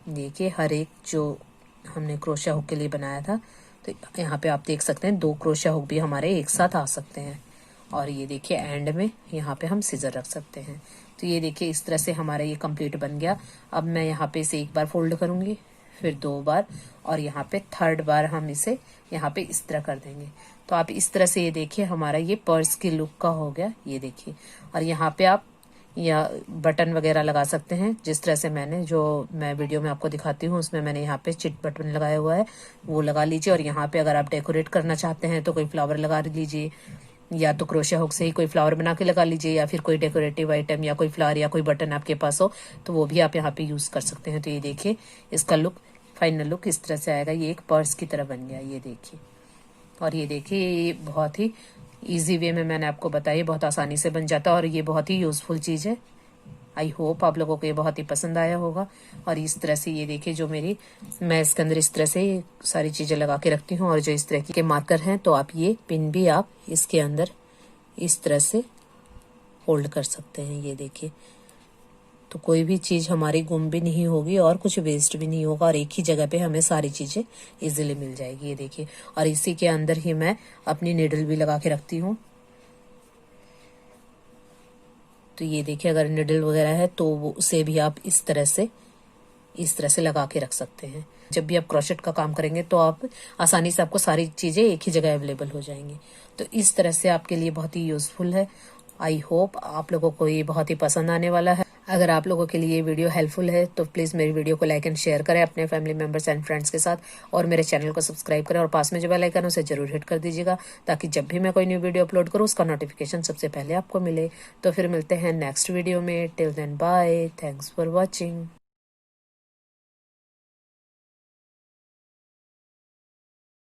देखिए हर एक जो हमने क्रोशिया हुक के लिए बनाया था, तो यहाँ पे आप देख सकते हैं 2 क्रोशिया हुक भी हमारे एक साथ आ सकते हैं। और ये देखिए एंड में यहाँ पे हम सीजर रख सकते हैं। तो ये देखिए इस तरह से हमारा ये कंप्लीट बन गया। अब मैं यहाँ पे इसे एक बार फोल्ड करूंगी, फिर 2 बार और यहाँ पे 3rd बार हम इसे यहाँ पे इस तरह कर देंगे। तो आप इस तरह से ये देखिए हमारा ये पर्स की लुक का हो गया। ये देखिए और यहाँ पे आप या बटन वगैरह लगा सकते हैं, जिस तरह से मैं वीडियो में आपको दिखाती हूँ उसमें मैंने यहाँ पे चिट बटन लगाया हुआ है, वो लगा लीजिए। और यहाँ पे अगर आप डेकोरेट करना चाहते हैं तो कोई फ्लावर लगा लीजिए, या तो क्रोशिया हुक से ही कोई फ्लावर बना के लगा लीजिए, या फिर कोई डेकोरेटिव आइटम या कोई फ्लावर या कोई बटन आपके पास हो तो वो भी आप यहाँ पे यूज कर सकते हैं। तो ये देखिए इसका लुक, फाइनल लुक इस तरह से आएगा। ये एक पर्स की तरह बन गया, ये देखिए। और ये देखिए ये बहुत ही इजी वे में मैंने आपको बताया, बहुत आसानी से बन जाता है और ये बहुत ही यूजफुल चीज़ है। आई होप आप लोगों को ये बहुत ही पसंद आया होगा। और इस तरह से ये देखिए जो मैं इसके अंदर इस तरह से सारी चीज़ें लगा के रखती हूँ। और जो इस तरह के मार्कर हैं तो आप ये पिन भी आप इसके अंदर इस तरह से होल्ड कर सकते हैं। ये देखिए तो कोई भी चीज़ हमारी गुम भी नहीं होगी और कुछ वेस्ट भी नहीं होगा और एक ही जगह पे हमें सारी चीज़ें इजीली मिल जाएगी। ये देखिए और इसी के अंदर ही मैं अपनी निडल भी लगा के रखती हूँ। तो ये देखिए अगर निडल वगैरह है तो उसे भी आप इस तरह से लगा के रख सकते हैं। जब भी आप क्रोशेट का काम करेंगे तो आप आसानी से आपको सारी चीज़ें एक ही जगह अवेलेबल हो जाएंगी। तो इस तरह से आपके लिए बहुत ही यूजफुल है। आई होप आप लोगों को ये बहुत ही पसंद आने वाला है। अगर आप लोगों के लिए ये वीडियो हेल्पफुल है तो प्लीज़ मेरी वीडियो को लाइक एंड शेयर करें अपने फैमिली मेंबर्स एंड फ्रेंड्स के साथ, और मेरे चैनल को सब्सक्राइब करें और पास में जो बेल आइकन है उसे जरूर हिट कर दीजिएगा, ताकि जब भी मैं कोई न्यू वीडियो अपलोड करूँ उसका नोटिफिकेशन सबसे पहले आपको मिले। तो फिर मिलते हैं नेक्स्ट वीडियो में। Till then bye, thanks for watching.